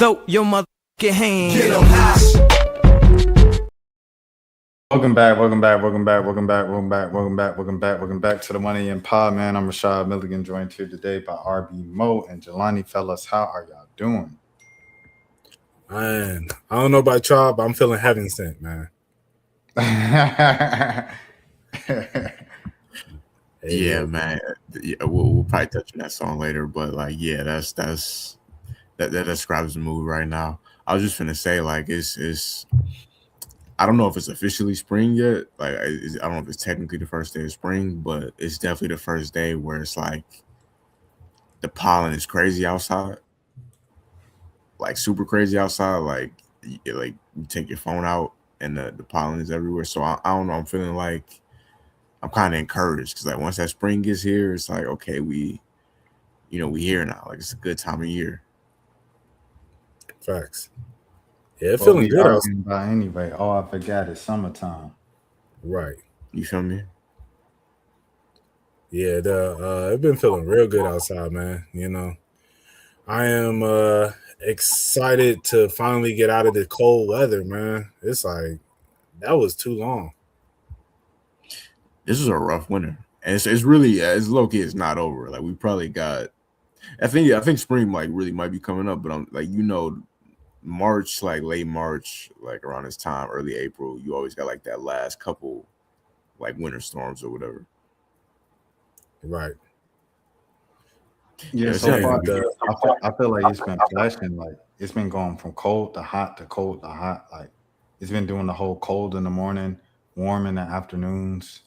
Throw your motherfucking hands. Get 'em high. Welcome back to the Money and Pod, man. I'm Rashad Milligan, joined here today by RB Mo and Jelani. Fellas, how are y'all doing? Man, I don't know about y'all, but I'm feeling heaven sent, man. Yeah, man. Yeah, we'll probably touch on that song later, but like, yeah, that describes the mood right now. I was just gonna say, like, it's I don't know if it's officially spring yet. Like, I don't know if it's technically the first day of spring, but it's definitely the first day where it's like the pollen is crazy outside, like super crazy outside. Like you take your phone out and the pollen is everywhere. So I don't know. I'm feeling like I'm kind of encouraged because like once that spring gets here, it's like okay, we here now. Like it's a good time of year. Facts. Yeah, feeling good outside. Anyway, I forgot it's summertime. Right. You feel me? Yeah, I've been feeling real good outside, man. You know, I am excited to finally get out of the cold weather, man. It's like that was too long. This was a rough winter, and it's really as low key. It's not over. Like we probably got. I think spring like really might be coming up, but I'm like March, like late March, like around this time, early April, you always got like that last couple like winter storms or whatever. Right. Yeah, so far, I feel like it's been flashing. Like it's been going from cold to hot to cold to hot. Like it's been doing the whole cold in the morning, warm in the afternoons,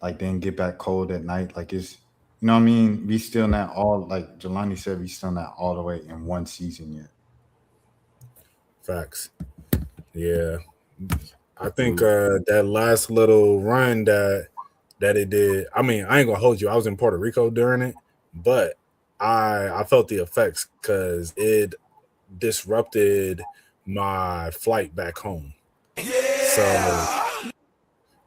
like then get back cold at night. Like it's, you know what I mean? We still not all, like Jelani said, we still not all the way in one season yet. Facts. Yeah. I think that last little run that it did, I mean, I ain't gonna hold you. I was in Puerto Rico during it, but I felt the effects because it disrupted my flight back home. So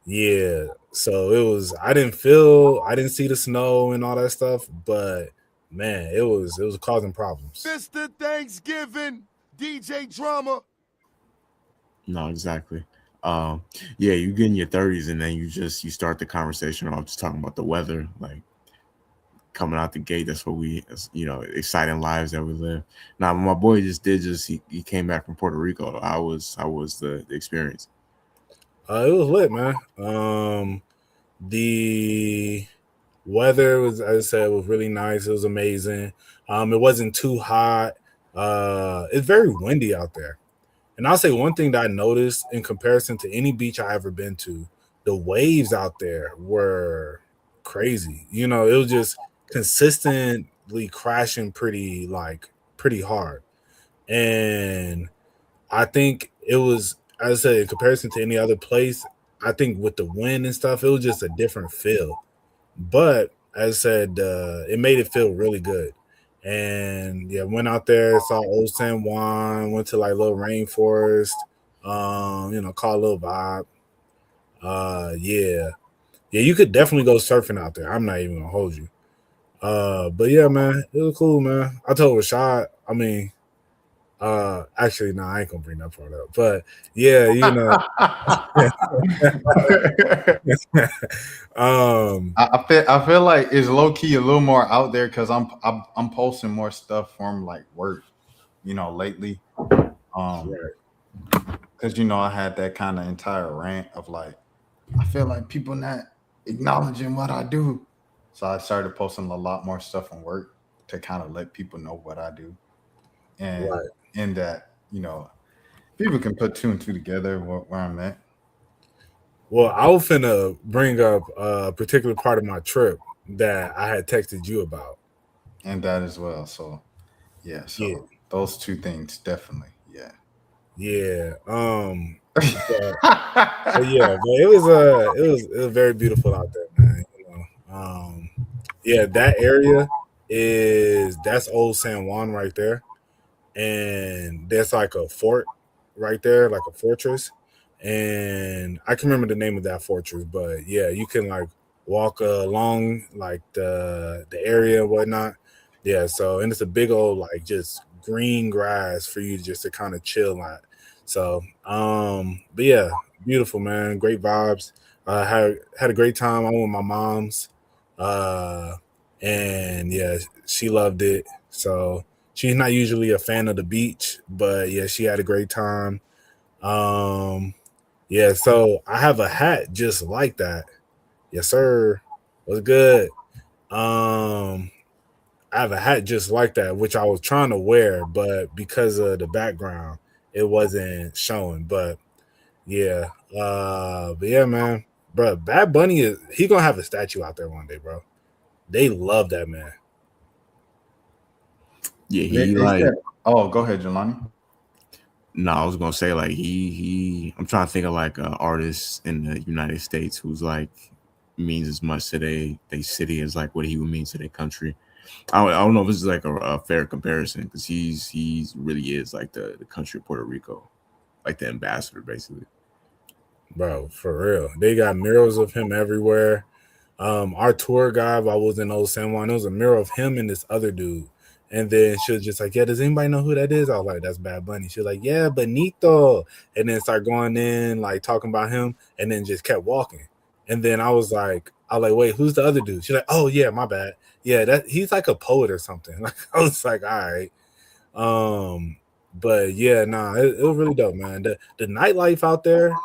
yeah. So it was I didn't see the snow and all that stuff, but man, it was causing problems. Mr. Thanksgiving, DJ Drama. No, exactly. Yeah, you get in your 30s and then you start the conversation off just talking about the weather, like coming out the gate. That's what we, exciting lives that we live. Now, my boy he came back from Puerto Rico. How was the experience? It was lit, man. The weather was, as I said, was really nice. It was amazing. It wasn't too hot. It's very windy out there. And I'll say one thing that I noticed in comparison to any beach I ever been to, the waves out there were crazy. You know, it was just consistently crashing pretty hard. And I think it was, as I said, in comparison to any other place, I think with the wind and stuff, it was just a different feel. But as I said, it made it feel really good. And yeah, went out there, saw Old San Juan, went to like little rainforest, caught a little vibe. Yeah, you could definitely go surfing out there. I'm not even gonna hold you. But yeah, man, it was cool, man. I told Rashad, I mean, actually, no, I ain't gonna bring that part up. But yeah, I feel like it's low key a little more out there because I'm posting more stuff from like work, lately. Because I had that kind of entire rant of like I feel like people not acknowledging what I do, so I started posting a lot more stuff from work to kind of let people know what I do, and in that people can put two and two together where I'm at. Well, I was finna bring up a particular part of my trip that I had texted you about. And that as well. So, yeah. So those two things, definitely. Yeah. Yeah. So yeah, but it was very beautiful out there, man. Yeah, that area that's Old San Juan right there. And there's like a fort right there, like a fortress. And I can remember the name of that fortress, but yeah, you can like walk along like the area and whatnot. Yeah, so and it's a big old like just green grass for you just to kind of chill at. So, but yeah, beautiful, man. Great vibes. Had a great time. I went with my mom's, uh, and yeah, she loved it. So she's not usually a fan of the beach, but yeah, she had a great time. Um, yeah, so I have a hat just like that. Yes, sir. What's good? Um, I have a hat just like that, which I was trying to wear, but because of the background, it wasn't showing. But yeah, man, bro, Bad Bunny he gonna have a statue out there one day, bro. They love that man. Yeah, They, he they like. said, oh, go ahead, Jelani. No, I was gonna say like he. I'm trying to think of like artists in the United States who's like means as much to they city as like what he would mean to their country. I don't know if this is like a fair comparison because he's really is like the country of Puerto Rico, like the ambassador basically. Bro, for real. They got murals of him everywhere. Our tour guide, while I was in Old San Juan, there was a mural of him and this other dude. And then she was just like, yeah, does anybody know who that is? I was like, that's Bad Bunny. She was like, yeah, Benito. And then start going in, like talking about him, and then just kept walking. And then I was like, wait, who's the other dude? She's like, oh yeah, my bad. Yeah, that he's like a poet or something. Like I was like, all right. But yeah, nah, it was really dope, man. The nightlife out there,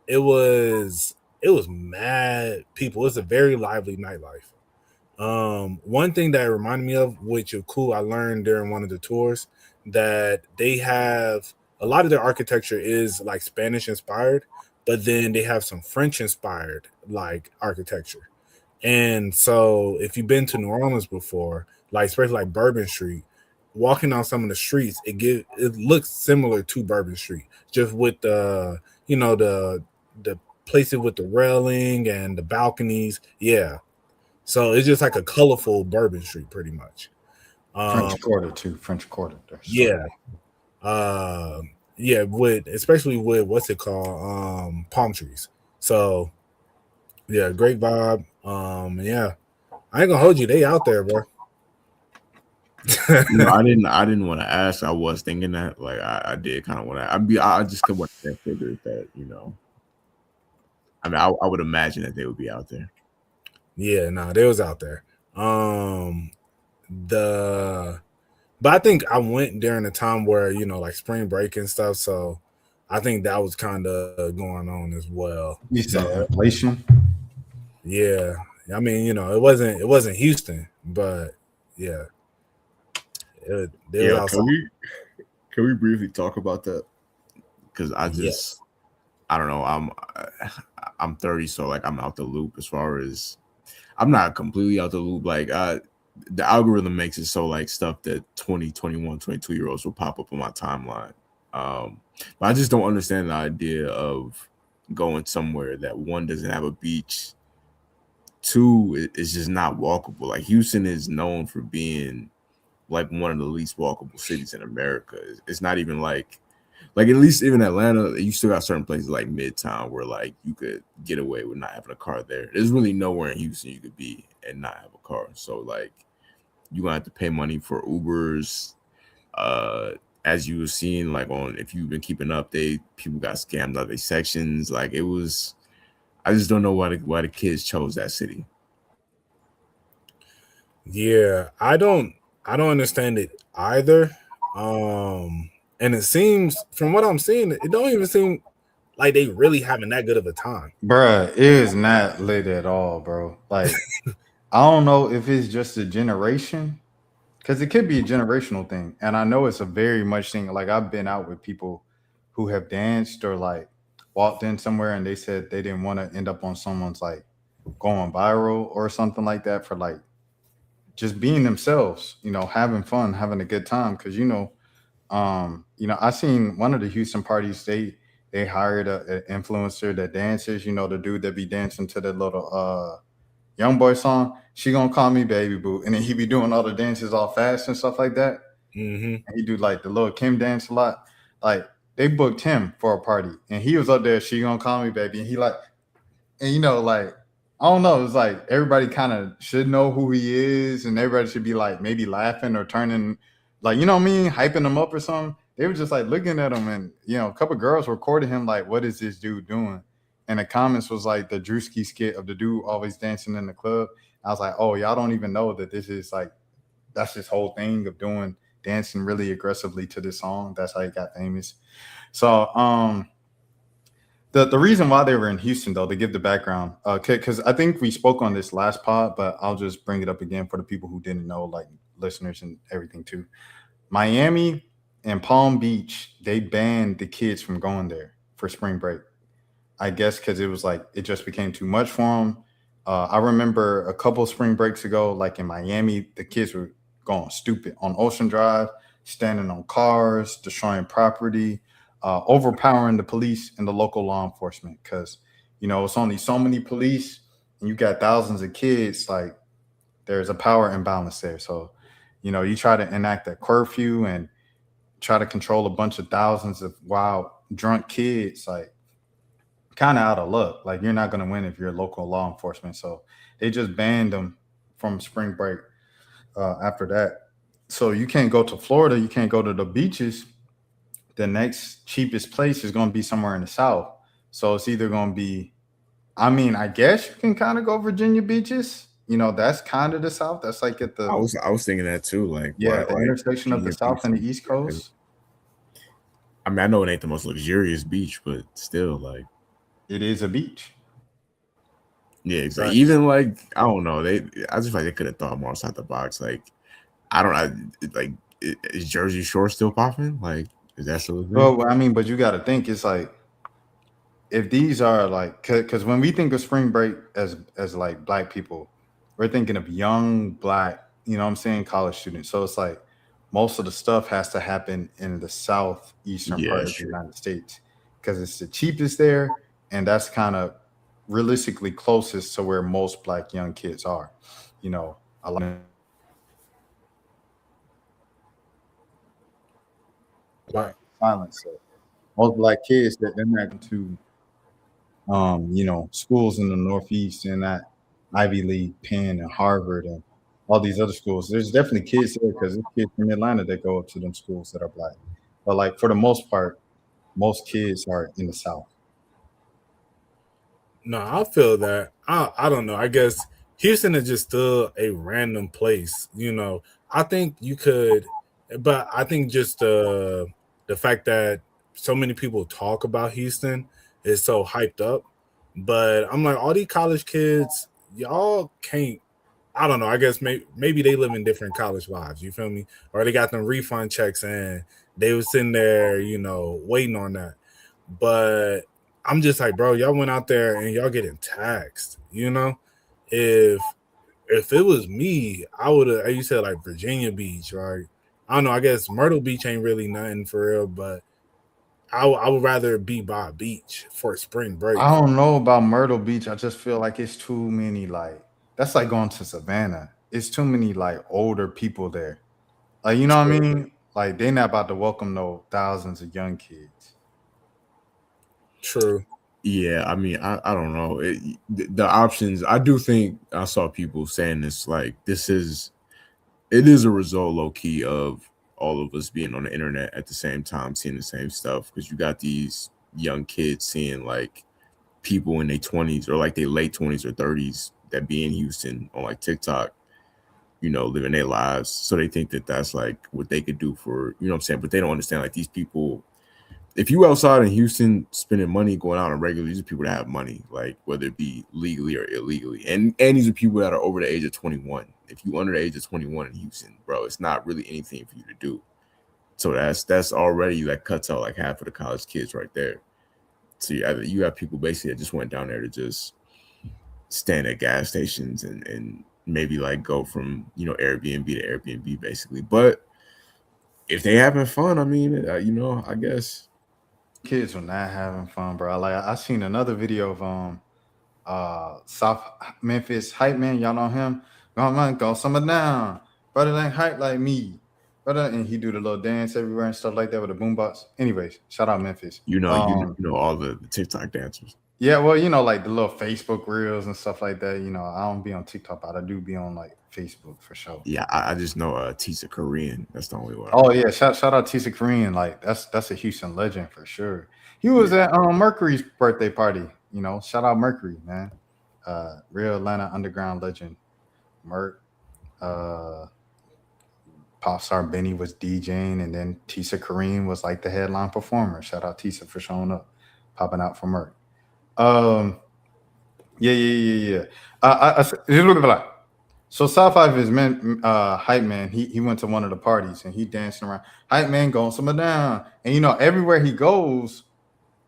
it was mad people. It's a very lively nightlife. One thing that it reminded me of, which is cool, I learned during one of the tours, that they have a lot of their architecture is like Spanish inspired, but then they have some French inspired like architecture. And so if you've been to New Orleans before, like especially like Bourbon Street, walking down some of the streets, it looks similar to Bourbon Street, just with the places with the railing and the balconies. Yeah. So it's just like a colorful Bourbon Street, pretty much. French Quarter too. French Quarter. Yeah. Yeah, with especially with what's it called? Palm trees. So yeah, great vibe. Yeah. I ain't gonna hold you, they out there, bro. No, I didn't want to ask. I was thinking that like I did kind of want to. I just could want to figure that I mean I would imagine that they would be out there. Yeah, nah, they was out there. The But I think I went during a time where, like spring break and stuff. So I think that was kind of going on as well. You said So, inflation. yeah. I mean, it wasn't Houston, but yeah. They was outside. Can we briefly talk about that? Because Yes. I don't know. I'm 30, so like I'm out the loop as far as I'm not completely out the loop. Like the algorithm makes it so like stuff that 20, 21, 22-year-olds will pop up on my timeline. But I just don't understand the idea of going somewhere that one doesn't have a beach, two is just not walkable. Like Houston is known for being like one of the least walkable cities in America. It's not even like at least even Atlanta, you still got certain places like Midtown where like you could get away with not having a car there. There's really nowhere in Houston you could be and not have a car. So like you're gonna have to pay money for Ubers. As you were seeing, like on if you've been keeping up, people got scammed out of their sections. Like it was, I just don't know why the kids chose that city. Yeah, I don't understand it either. And it seems from what I'm seeing, it don't even seem like they really having that good of a time. Bruh, it is not lit at all, bro. Like, I don't know if it's just a generation, because it could be a generational thing. And I know it's a very much thing. Like, I've been out with people who have danced or like walked in somewhere and they said they didn't want to end up on someone's like going viral or something like that for like just being themselves, having fun, having a good time. Cause I seen one of the Houston parties, they hired an influencer that dances, the dude that be dancing to the little young boy song, She Gonna Call Me Baby Boo. And then he be doing all the dances all fast and stuff like that. Mm-hmm. And he do like the little Kim dance a lot. Like they booked him for a party and he was up there, She Gonna Call Me Baby. And he like, and like, I don't know. It's like everybody kind of should know who he is, and everybody should be like maybe laughing or turning like, you know what I mean, hyping him up or something. They were just like looking at him, and a couple girls recorded him like, "What is this dude doing?" And the comments was like the Drewski skit of the dude always dancing in the club. I was like, "Oh, y'all don't even know that this is like that's his whole thing of doing dancing really aggressively to this song. That's how he got famous." So, the reason why they were in Houston, though, to give the background, because I think we spoke on this last pod, but I'll just bring it up again for the people who didn't know, like listeners and everything too. Miami and Palm Beach, they banned the kids from going there for spring break. I guess because it was like it just became too much for them. I remember a couple spring breaks ago, like in Miami, the kids were going stupid on Ocean Drive, standing on cars, destroying property, overpowering the police and the local law enforcement. Because it's only so many police, and you got thousands of kids. Like there's a power imbalance there. So you try to enact a curfew and try to control a bunch of thousands of wild drunk kids, like kind of out of luck. Like you're not going to win if you're local law enforcement. So they just banned them from spring break after that. So you can't go to Florida. You can't go to the beaches. The next cheapest place is going to be somewhere in the South. So it's either going to be, I mean, I guess you can kind of go Virginia beaches. That's kind of the South. That's like at I the was thinking that too. Like, yeah, what, the like intersection of the Virginia South Beach? and the East Coast. I mean, I know it ain't the most luxurious beach, but still, like, It is a beach. yeah, exactly. Facts. Even like, I don't know. I just feel like they could have thought more outside the box. Like, like, is Jersey Shore still popping? Like, is that still a thing? Well, I mean, but you got to think it's like if these are like because when we think of spring break as like black people, we're thinking of young black, what I'm saying, college students. So it's like most of the stuff has to happen in the southeastern Yeah, part that's of the true. United States because it's the cheapest there, and that's kind of realistically closest to where most black young kids are. A lot of Like, silence. So most black kids that they're not going to schools in the Northeast and that Ivy League, Penn and Harvard and all these other schools. There's definitely kids there because there's kids from Atlanta that go up to them schools that are black. But like for the most part, most kids are in the South. no, I feel that. I don't know. I guess Houston is just still a random place. I think you could, but I think just the fact that so many people talk about Houston is so hyped up. But I'm like, all these college kids, y'all can't. I don't know. I guess maybe they live in different college lives. You feel me? Or they got them refund checks and they was sitting there, waiting on that. But I'm just like, bro, y'all went out there and y'all getting taxed. If it was me, I would have. You said like Virginia Beach, right? I don't know. I guess Myrtle Beach ain't really nothing for real, but I would rather be by a beach for spring break. I don't know about Myrtle Beach. I just feel like it's too many like that's like going to Savannah. It's too many like older people there. Like you know what I True. mean? Like they not about to welcome no thousands of young kids. True. Yeah, I mean, I don't know. The options, I do think I saw people saying this, like, it is a result low key of all of us being on the internet at the same time, seeing the same stuff. Because you got these young kids seeing like people in their 20s or like their late 20s or 30s that be in Houston on like TikTok, living their lives. So they think that that's like what they could do for, what I'm saying? But they don't understand like these people, if you outside in Houston spending money going out on regular, these are people that have money, like whether it be legally or illegally. And these are people that are over the age of 21. If you under the age of 21 in Houston, bro, it's not really anything for you to do. So that's already like cuts out like half of the college kids right there. So you have people basically that just went down there to just stand at gas stations and maybe like go from Airbnb to Airbnb basically. But if they having fun, I mean, I guess. Kids were not having fun, bro. Like I seen another video of South Memphis hype man. Y'all know him? Go summer down, brother ain't hype like me, brother. And he do the little dance everywhere and stuff like that with the boombox. Anyways, shout out Memphis. You know all the TikTok dancers. Yeah, well, like the little Facebook reels and stuff like that. I don't be on TikTok, but I do be on like Facebook for sure. Yeah, I just know Tisa Korean. That's the only one I Oh know. yeah, shout out Tisa Korean. Like that's a Houston legend for sure. He was Yeah. at Mercury's birthday party. Shout out Mercury, man. Real Atlanta underground legend. Merc. Uh, Pop star Benny was DJing, and then Tisa Kareem was like the headline performer. Shout out Tisa for showing up, popping out for Merc. Um, yeah, yeah, yeah, yeah. So South Five is man, hype man. He went to one of the parties and he dancing around. Hype man going some down, and everywhere he goes,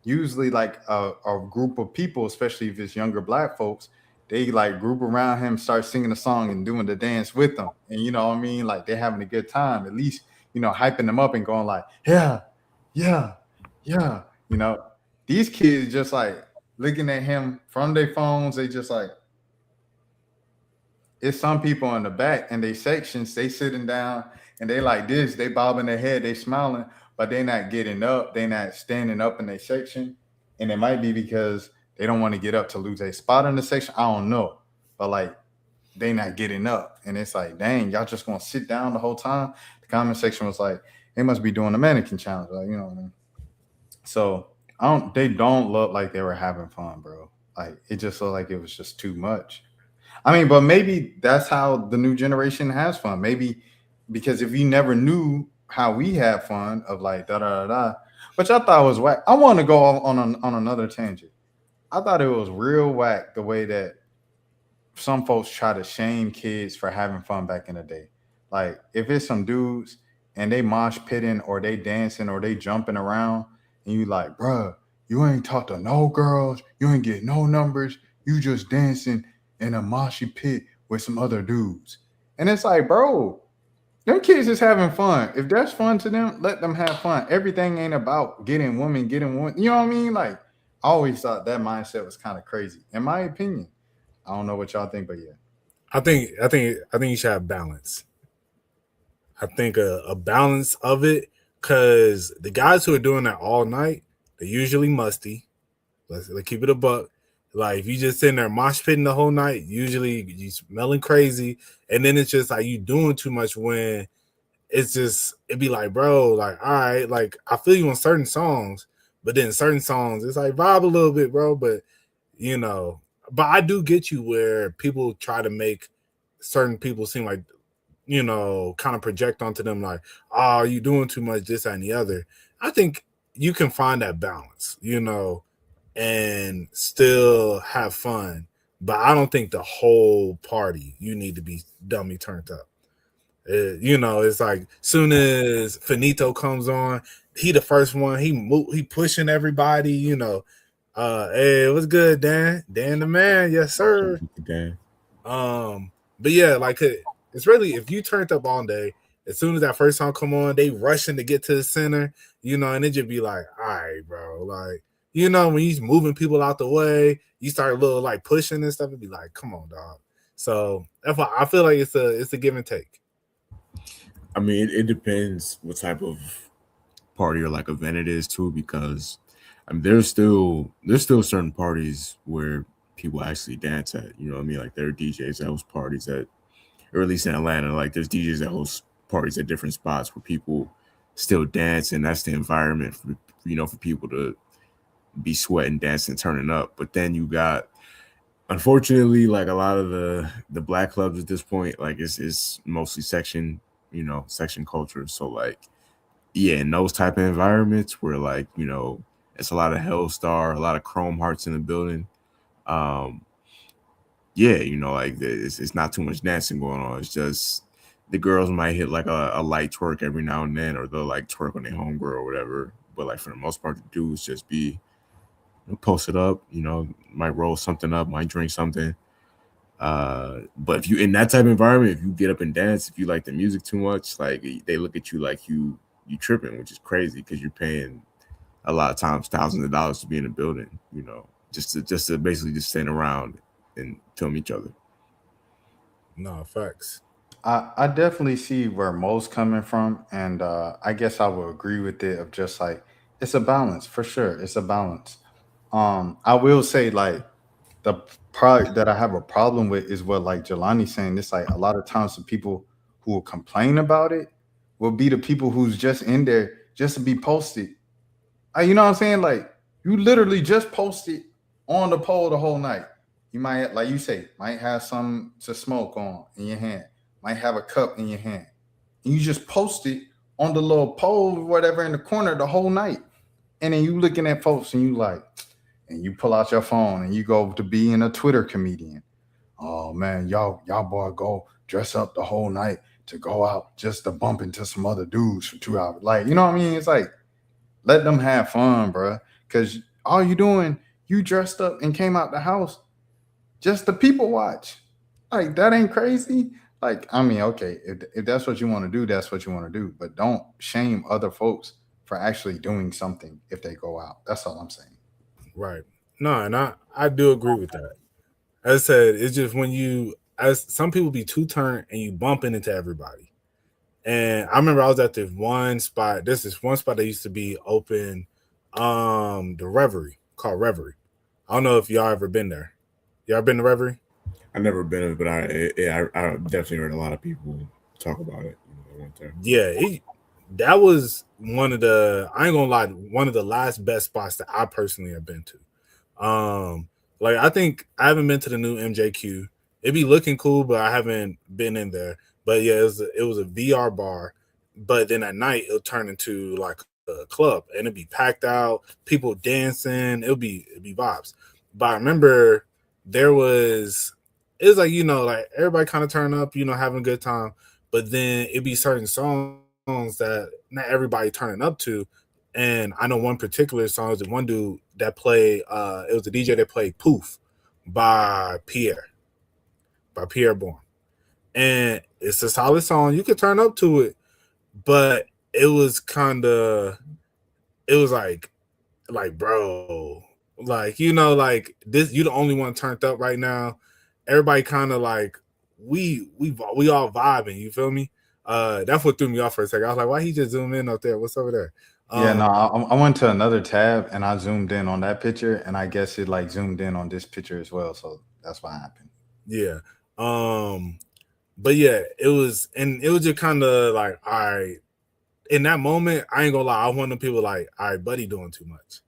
usually like a group of people, especially if it's younger black folks, they like group around him, start singing a song and doing the dance with them. And you know what I mean? Like they're having a good time, at least, hyping them up and going like, yeah, yeah, yeah. You know, these kids just like looking at him from their phones, they just like, it's some people in the back and they sections, they sitting down and they like this, they bobbing their head, they smiling, but they not getting up, they not standing up in their section. And it might be because they don't want to get up to lose a spot in the section. I don't know. But like they not getting up. And it's like, dang, y'all just gonna sit down the whole time. The comment section was like, they must be doing the mannequin challenge. Like, you know what I mean? So they don't look like they were having fun, bro. Like it just looked like it was just too much. I mean, but maybe that's how the new generation has fun. Maybe because if you never knew how we had fun of like da da da da, which I thought was whack. I want to go on another tangent. I thought it was real whack the way that some folks try to shame kids for having fun back in the day. Like if it's some dudes and they mosh pitting or they dancing or they jumping around, and you like, bruh, you ain't talk to no girls, you ain't get no numbers, you just dancing in a moshy pit with some other dudes. And it's like, bro, them kids is having fun. If that's fun to them, let them have fun. Everything ain't about getting women, getting women. You know what I mean? Like, I always thought that mindset was kind of crazy, in my opinion. I don't know what y'all think, but yeah. I think you should have balance. I think a balance of it, because the guys who are doing that all night, they're usually musty. Let's keep it a buck. Like if you just sitting there mosh pitting the whole night, usually you smelling crazy, and then it's just like you doing too much. When it's just it'd be like, bro, like all right, like I feel you on certain songs, but then certain songs it's like vibe a little bit, bro. But you know, but I do get you where people try to make certain people seem like kind of project onto them like, oh, you doing too much, this, that, and the other. I think you can find that balance, and still have fun. But I don't think the whole party you need to be dummy turned up. It's like soon as Finito comes on, he the first one. He pushing everybody. Hey, what's good, Dan? Dan the man, yes sir. Dan. But yeah, like it's really if you turned up all day. As soon as that first song come on, they rushing to get to the center, and it just be like, all right, bro, like. When he's moving people out the way, you start a little like pushing and stuff. It'd be like, come on, dog. So that's why I feel like it's a give and take. I mean, it depends what type of party or like event it is too, because I mean, there's still certain parties where people actually dance at. You know what I mean? Like there are DJs that host parties at, or at least in Atlanta, like there's DJs that host parties at different spots where people still dance, and that's the environment for people to be sweating, dancing, turning up. But then you got, unfortunately, like a lot of the black clubs at this point, like it's mostly section culture. So like, yeah, in those type of environments where like, it's a lot of Hellstar, a lot of Chrome Hearts in the building. Yeah, like it's not too much dancing going on. It's just the girls might hit like a light twerk every now and then, or they'll like twerk on their homegirl or whatever. But like for the most part, the dudes just be post it up, might roll something up, might drink something. But if you in that type of environment, if you get up and dance, if you like the music too much, like they look at you like you tripping, which is crazy because you're paying a lot of times thousands of dollars to be in a building, just to basically just stand around and film each other. No, facts. I definitely see where Mo's coming from, and I guess I will agree with it. Of just like it's a balance for sure. It's a balance. I will say like the part that I have a problem with is what like Jelani's saying. It's like a lot of times the people who will complain about it will be the people who's just in there just to be posted. You know what I'm saying? Like you literally just posted on the pole the whole night. You might, like you say, might have some to smoke on in your hand, might have a cup in your hand. And you just post it on the little pole, whatever, in the corner the whole night. And then you looking at folks and you like, and you pull out your phone and you go to being a Twitter comedian. Oh man, y'all boy go dress up the whole night to go out just to bump into some other dudes for 2 hours. Like, you know what I mean? It's like let them have fun, bro. Cause all you doing, you dressed up and came out the house just to people watch. Like that ain't crazy. Like, I mean, okay, if that's what you want to do, that's what you want to do. But don't shame other folks for actually doing something if they go out. That's all I'm saying. Right. No, and I do agree with that. As I said, it's just when you, as some people be too turned and you bumping into everybody. And I remember I was at this one spot. This is one spot that used to be open, the Reverie, called Reverie. I don't know if y'all ever been there. Y'all been to Reverie? I've never been, but I definitely heard a lot of people talk about it. I went there. Yeah, that was one of the, I ain't gonna lie, one of the last best spots that I personally have been to. Like I think I haven't been to the new MJQ. It be looking cool, but I haven't been in there. But yeah, it was a VR bar, but then at night it'll turn into like a club and it'd be packed out, people dancing, it'd be vibes. But I remember it was like, you know, like everybody kind of turn up, you know, having a good time, but then it'd be certain songs that not everybody turning up to. And I know one particular song is the one dude that played, it was the DJ that played Poof by Pierre Bourne. And it's a solid song. You could turn up to it, but it was like, bro, like, you know, like this, you the only one turned up right now. Everybody kind of like, we all vibing, you feel me? That's what threw me off for a second. I was like, why he just zoom in up there? What's over there? Yeah, no, I went to another tab and I zoomed in on that picture, and I guess it like zoomed in on this picture as well. So that's what happened. Yeah. But yeah, it was just kind of like, all right, in that moment, I ain't gonna lie, I was one of them people like, all right, buddy doing too much,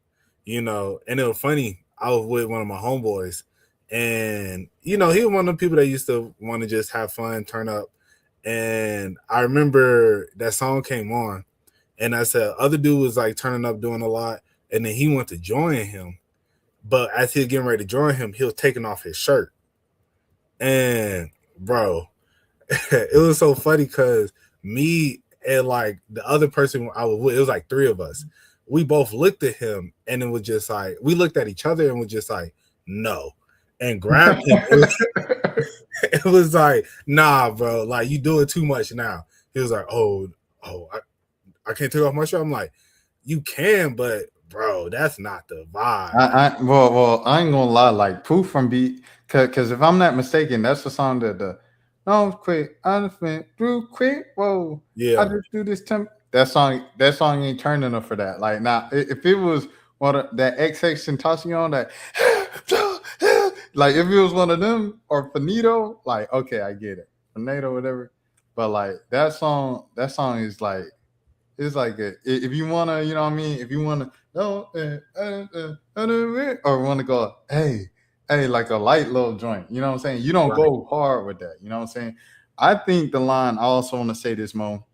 you know. And it was funny, I was with one of my homeboys, and you know, he was one of the people that used to want to just have fun, turn up. And I remember that song came on, and I said, other dude was like turning up, doing a lot, and then he went to join him. But as he was getting ready to join him, he was taking off his shirt. And bro, it was so funny because me and like the other person I was with, it was like three of us. We both looked at him and it was just like, we looked at each other and was just like, no, and grabbed him. It was like, nah, bro, like you doing too much now. He was like, oh, I can't take off my shirt. I'm like, you can, but bro, that's not the vibe. Well, I ain't gonna lie, like Proof from Beat, because if I'm not mistaken, that's the song that the no quick, I just went through quick. Whoa, Yeah, I just do this temp. That song ain't turning enough for that. Like now, if it was one of that XX Tentacion, that like if it was one of them or Finito, like okay, I get it, Finito, whatever. But like that song is like. It's like if you wanna, you know what I mean. If you wanna, or want to go, hey, like a light little joint. You know what I'm saying? You don't go hard with that. You know what I'm saying? I think the line I also want to say this, Mo,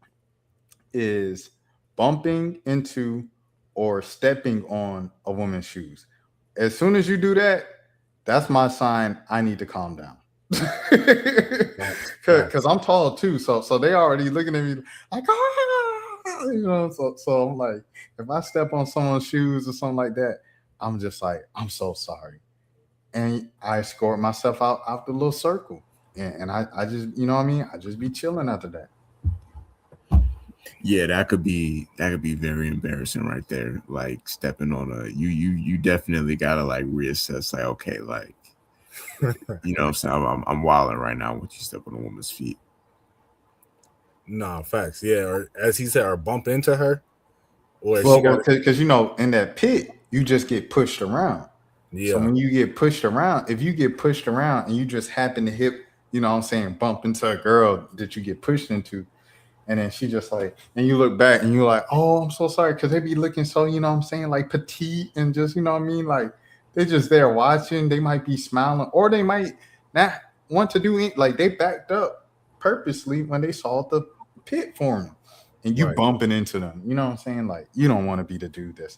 is bumping into or stepping on a woman's shoes. As soon as you do that, that's my sign. I need to calm down. Because I'm tall too, so they already looking at me like, you know. So I'm like, if I step on someone's shoes or something like that, I'm just like, I'm so sorry, and I escort myself out the little circle, and I just, you know what I mean, I just be chilling after that. Yeah, that could be very embarrassing right there. Like stepping on you definitely gotta like reassess. Like, okay, like. You know what I'm saying? I'm wilding right now when you step on a woman's feet. Nah, facts. Yeah, or as he said, or bump into her. Or well, because you know, in that pit, you just get pushed around. So Yeah. when you get pushed around, if you get pushed around and you just happen to hit, you know what I'm saying, bump into a girl that you get pushed into, and then she just like, and you look back and you're like, oh, I'm so sorry. Cause they be looking so, you know what I'm saying, like petite and just, you know what I mean? Like they're just there watching. They might be smiling or they might not want to do it. Like they backed up purposely when they saw the pit forming and you Right. bumping into them. You know what I'm saying? Like you don't want to be the dude that's,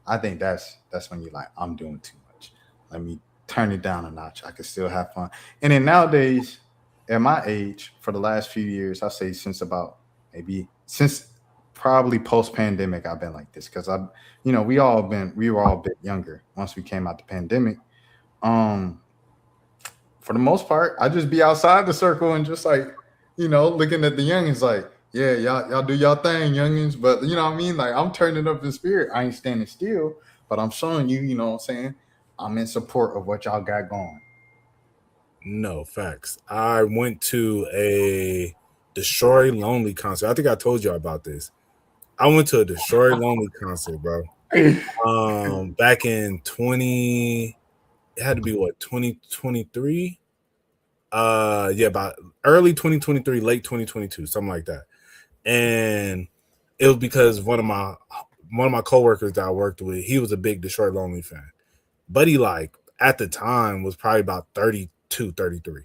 I think that's when you're like, I'm doing too much. Let me turn it down a notch. I can still have fun. And then nowadays, at my age, for the last few years, I say since about maybe since probably post pandemic, I've been like this because I, you know, we were all a bit younger once we came out the pandemic. Um, for the most part, I just be outside the circle and just like, you know, looking at the youngins like, yeah, y'all do y'all thing, youngins. But you know what I mean? Like I'm turning up in spirit. I ain't standing still, but I'm showing you, you know what I'm saying? I'm in support of what y'all got going. No, facts. I went to a Destroy Lonely concert. I think I told you about this. I went to a Destroy Lonely concert, bro. Back in 20, it had to be what, 2023? Yeah, about early 2023, late 2022, something like that. And it was because one of my coworkers that I worked with, he was a big Detroit Lonely fan. But he like at the time was probably about 32, 33.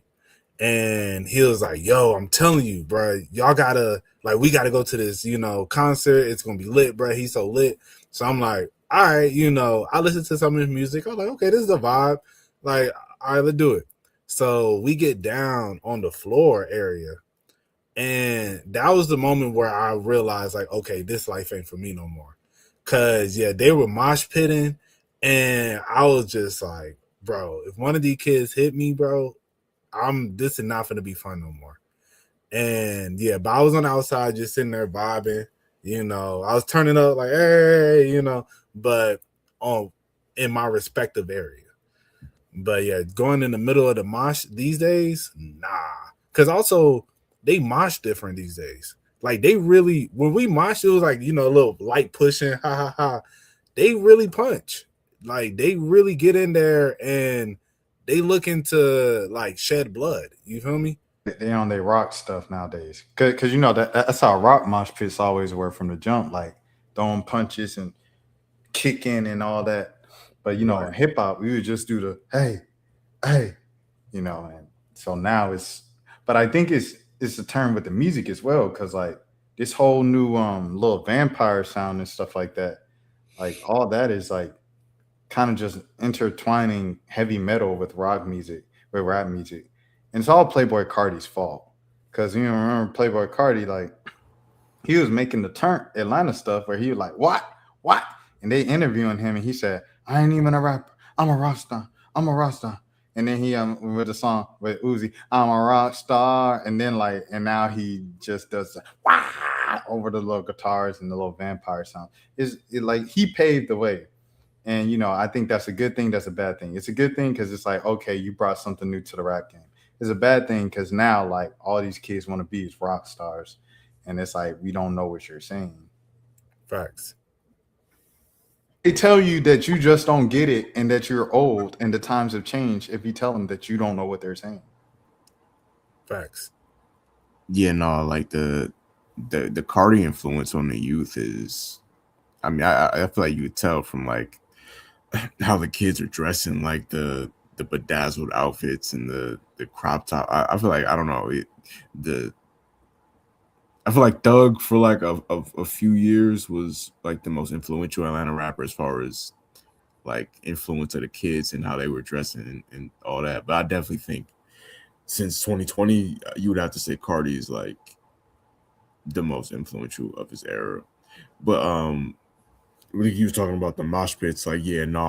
And he was like, yo, I'm telling you, bro, y'all gotta like we gotta go to this, concert. It's gonna be lit, bro. He's so lit. So I'm like, all right, I listened to some of his music. I was like, okay, this is a vibe. Like, all right, let's do it. So we get down on the floor area. And that was the moment where I realized, like, okay, this life ain't for me no more. Cause yeah, they were mosh pitting, and I was just like, bro, if one of these kids hit me, bro, this is not gonna be fun no more. And yeah, but I was on the outside just sitting there vibing, I was turning up like, hey, but on in my respective area. But yeah, going in the middle of the mosh these days, nah. Cause also they mosh different these days. Like they really, when we mosh, it was like, a little light pushing, ha ha ha. They really punch. Like they really get in there and they looking to like shed blood. You feel me? They on their rock stuff nowadays. Cause you know that's how rock mosh pits always were from the jump, like throwing punches and kicking and all that. But Right. in hip hop, we would just do the hey, and so now but I think it's a term with the music as well, because like this whole new little vampire sound and stuff like that, like all that is like kind of just intertwining heavy metal with rap music. And it's all Playboy Cardi's fault. Cause remember Playboy Cardi, like he was making the turn Atlanta stuff where he was like, what? What? And they interviewing him and he said, I ain't even a rapper. I'm a rock star. I'm a rock star. And then he with the song with Uzi, I'm a rock star. And then and now he just does wah over the little guitars and the little vampire sound. Like he paved the way. And I think that's a good thing. That's a bad thing. It's a good thing because it's like, okay, you brought something new to the rap game. It's a bad thing because now like all these kids want to be as rock stars, and it's like we don't know what you're saying. Facts. They tell you that you just don't get it and that you're old and the times have changed if you tell them that you don't know what they're saying. Facts. Yeah, no, like the Cardi influence on the youth is, I mean, I feel like you could tell from like how the kids are dressing, like the bedazzled outfits and the crop top. I feel like, I don't know, I feel like Thug for like a few years was like the most influential Atlanta rapper as far as like influence of the kids and how they were dressing and all that. But I definitely think since 2020, you would have to say Cardi is like the most influential of his era. But when he was talking about the mosh pits, like, yeah, no,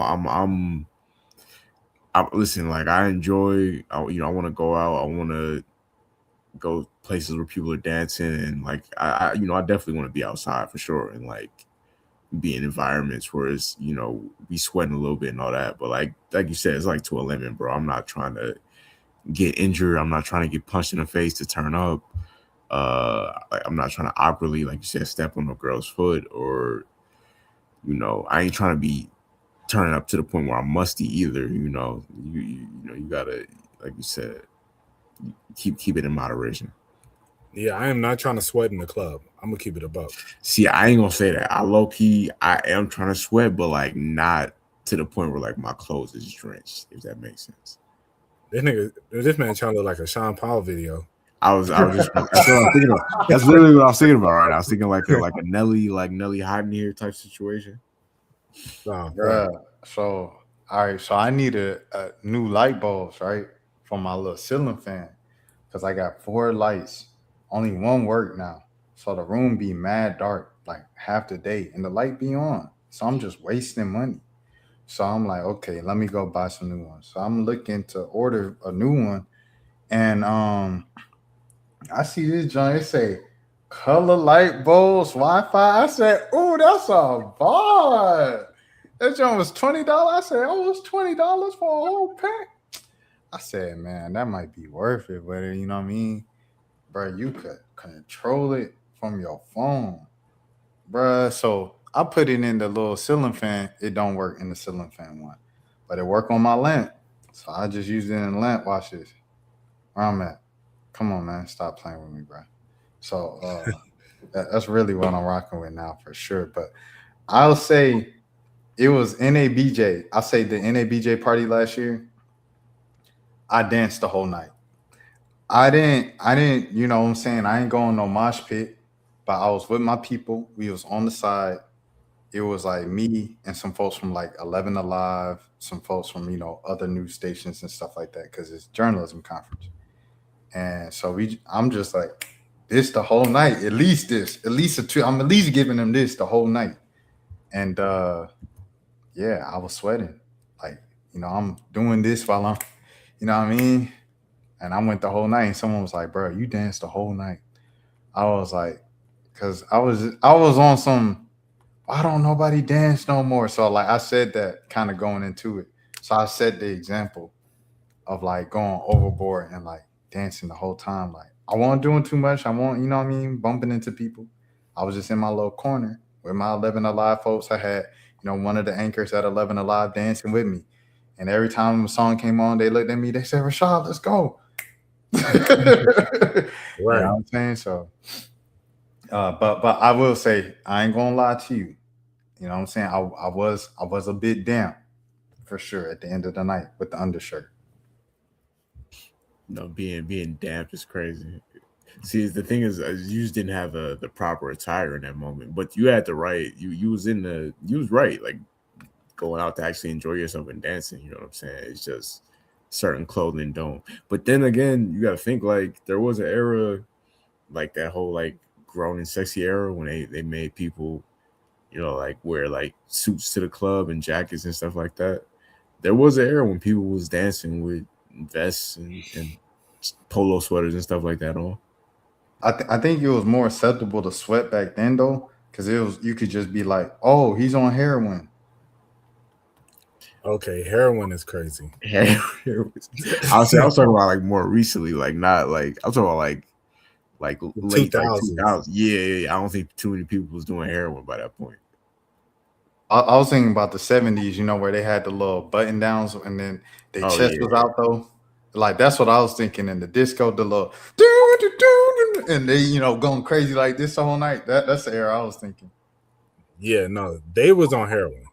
I listen, like I enjoy, I want to go out, I want to go places where people are dancing, and like I I definitely want to be outside for sure, and like be in environments where it's be sweating a little bit and all that. But like you said, it's like to a limit, bro. I'm not trying to get injured. I'm not trying to get punched in the face to turn up. I'm not trying to awkwardly, like you said, step on a girl's foot, or I ain't trying to be turning up to the point where I'm musty either. You gotta, like you said, keep it in moderation. Yeah, I am not trying to sweat in the club. I'm gonna keep it a buck. See, I ain't gonna say that. I low key, I am trying to sweat, but like not to the point where like my clothes is drenched. If that makes sense. This man trying to look like a Sean Paul video. I was just that's what I'm thinking of. That's literally what I was thinking about right now. I was thinking like a Nelly hiding here type situation. Oh, Yeah. So all right, so I need a new light bulbs, right? For my little ceiling fan. Because I got 4 lights. Only one work now. So the room be mad dark like half the day and the light be on. So I'm just wasting money. So I'm like, okay, let me go buy some new ones. So I'm looking to order a new one. And I see this joint, it say color light bulbs, Wi-Fi. I said, oh, that's a vibe. That joint was $20. I said, oh, it's $20 for a whole pack. I said, man, that might be worth it, but you know what I mean? Bro, you could control it from your phone. Bruh, so I put it in the little ceiling fan. It don't work in the ceiling fan one, but it work on my lamp. So I just use it in the lamp. Watch this. Where I'm at. Come on, man. Stop playing with me, bro. So that's really what I'm rocking with now for sure. But I'll say it was NABJ. I say the NABJ party last year. I danced the whole night. I didn't, you know what I'm saying? I ain't going no mosh pit, but I was with my people. We was on the side. It was like me and some folks from like 11 Alive, some folks from, other news stations and stuff like that, because it's journalism conference. And so I'm just like, this the whole night, at least I'm at least giving them this the whole night. And yeah, I was sweating. Like, I'm doing this while I'm, you know what I mean? And I went the whole night and someone was like, bro, you danced the whole night. I was like, because I was on some, I don't nobody dance no more. So like I said that kind of going into it. So I set the example of like going overboard and like dancing the whole time. Like I wasn't doing too much. I wasn't, you know what I mean, bumping into people. I was just in my little corner with my 11 Alive folks. I had, one of the anchors at 11 Alive dancing with me. And every time a song came on, they looked at me, they said, Rashad, let's go. You know what I'm saying? So but I will say, I ain't gonna lie to you. You know what I'm saying? I was a bit damp for sure at the end of the night with the undershirt. Being damp is crazy. See, the thing is, you just didn't have the proper attire in that moment, but you had the right. You was right. Like going out to actually enjoy yourself and dancing. You know what I'm saying? It's just certain clothing don't. But then again, you got to think like there was an era, like that whole like grown and sexy era when they made people, like wear like suits to the club and jackets and stuff like that. There was an era when people was dancing with vests and polo sweaters and stuff like that on. I think it was more acceptable to sweat back then though, because you could just be like, oh, he's on heroin. Okay, heroin is crazy. I was talking about like more recently, like not like I'm talking about like late 2000s. Yeah. I don't think too many people was doing heroin by that point. I was thinking about the 70s, where they had the little button downs and then their chest was out though. Like that's what I was thinking in the disco, the little and they, going crazy like this the whole night. That's the era I was thinking. Yeah, no, they was on heroin.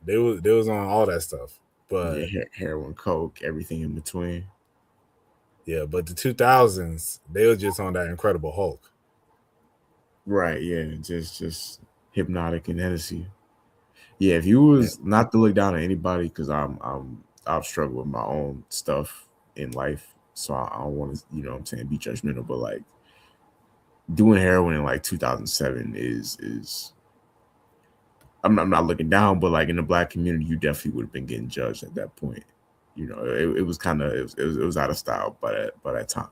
They was on all that stuff. But heroin, coke, everything in between. Yeah, but the 2000s, they were just on that Incredible Hulk. Right, yeah, just Hypnotic and Hennessy. Yeah, if you was not to look down at anybody, because I've struggled with my own stuff in life, so I don't want to, what I'm saying, be judgmental, but like doing heroin in like 2007 is I'm not looking down, but like in the black community, you definitely would have been getting judged at that point. It was kind of it was out of style by that time.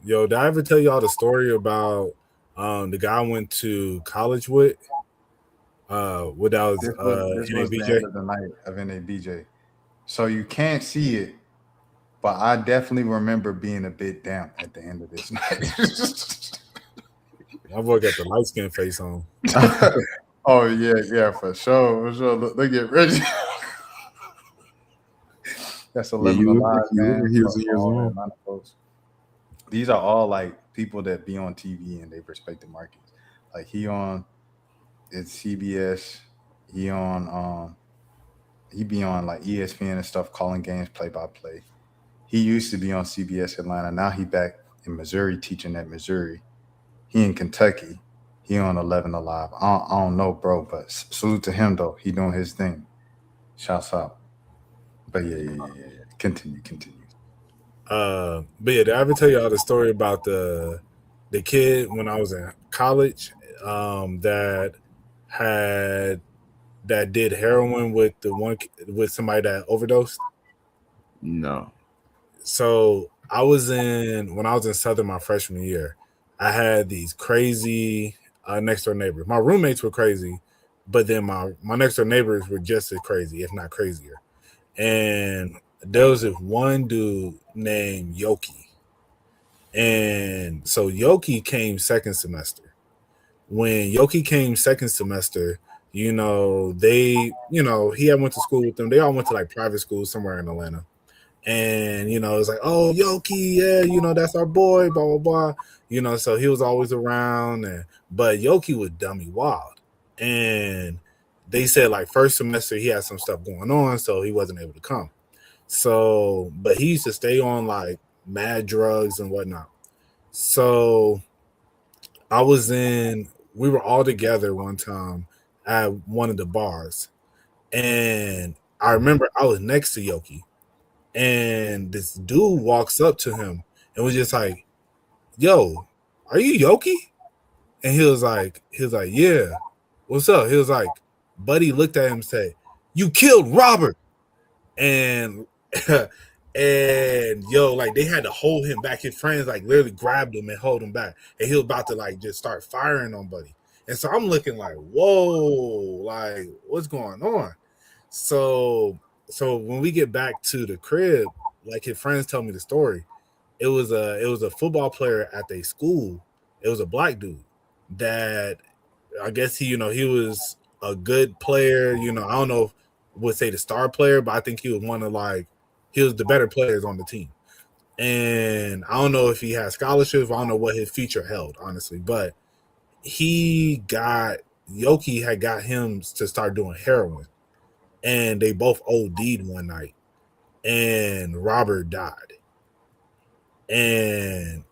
Yo, did I ever tell y'all the story about the guy I went to college with? What that was, this NABJ? Was the end of the night of NABJ. So you can't see it, but I definitely remember being a bit damp at the end of this night. My boy got the light skin face on. Oh yeah, for sure. Look at Reggie. That's Yeah, 11 you look alive, like man. he was For in years all the old. Atlanta folks. These are all like people that be on TV and they respect the markets. Like he on it's CBS. He on he be on like ESPN and stuff, calling games play by play. He used to be on CBS Atlanta. Now he back in Missouri teaching at Missouri. He in Kentucky. He on 11 Alive. I don't know, bro, but salute to him though. He doing his thing. Shouts out. But yeah. Continue. But yeah, did I ever tell y'all the story about the kid when I was in college that had that did heroin with with somebody that overdosed? No. So when I was in Southern my freshman year, I had these crazy next door neighbors. My roommates were crazy, but then my next door neighbors were just as crazy, if not crazier. And there was this one dude named Yoki. And so Yoki came second semester. When Yoki came second semester, he had went to school with them. They all went to like private schools somewhere in Atlanta. And it's like, oh, Yoki, yeah, that's our boy, blah blah blah. So he was always around, but Yoki was dummy wild. And they said like first semester he had some stuff going on, so he wasn't able to come. So, but he used to stay on like mad drugs and whatnot. So we were all together one time at one of the bars. And I remember I was next to Yoki. And this dude walks up to him and was just like, "Yo, are you Yoki?" And he was like, "Yeah, what's up?" He was like, Buddy looked at him and said, "You killed Robert." And and like they had to hold him back. His friends like literally grabbed him and hold him back, and he was about to like just start firing on Buddy. And so I'm looking like, whoa, like what's going on? So when we get back to the crib, like his friends tell me the story. It was a football player at their school. It was a black dude that I guess he was a good player. I don't know if would say the star player, but I think he was he was the better players on the team. And I don't know if he had scholarships. I don't know what his future held, honestly. But Yoki had got him to start doing heroin, and they both OD'd one night, and Robert died. And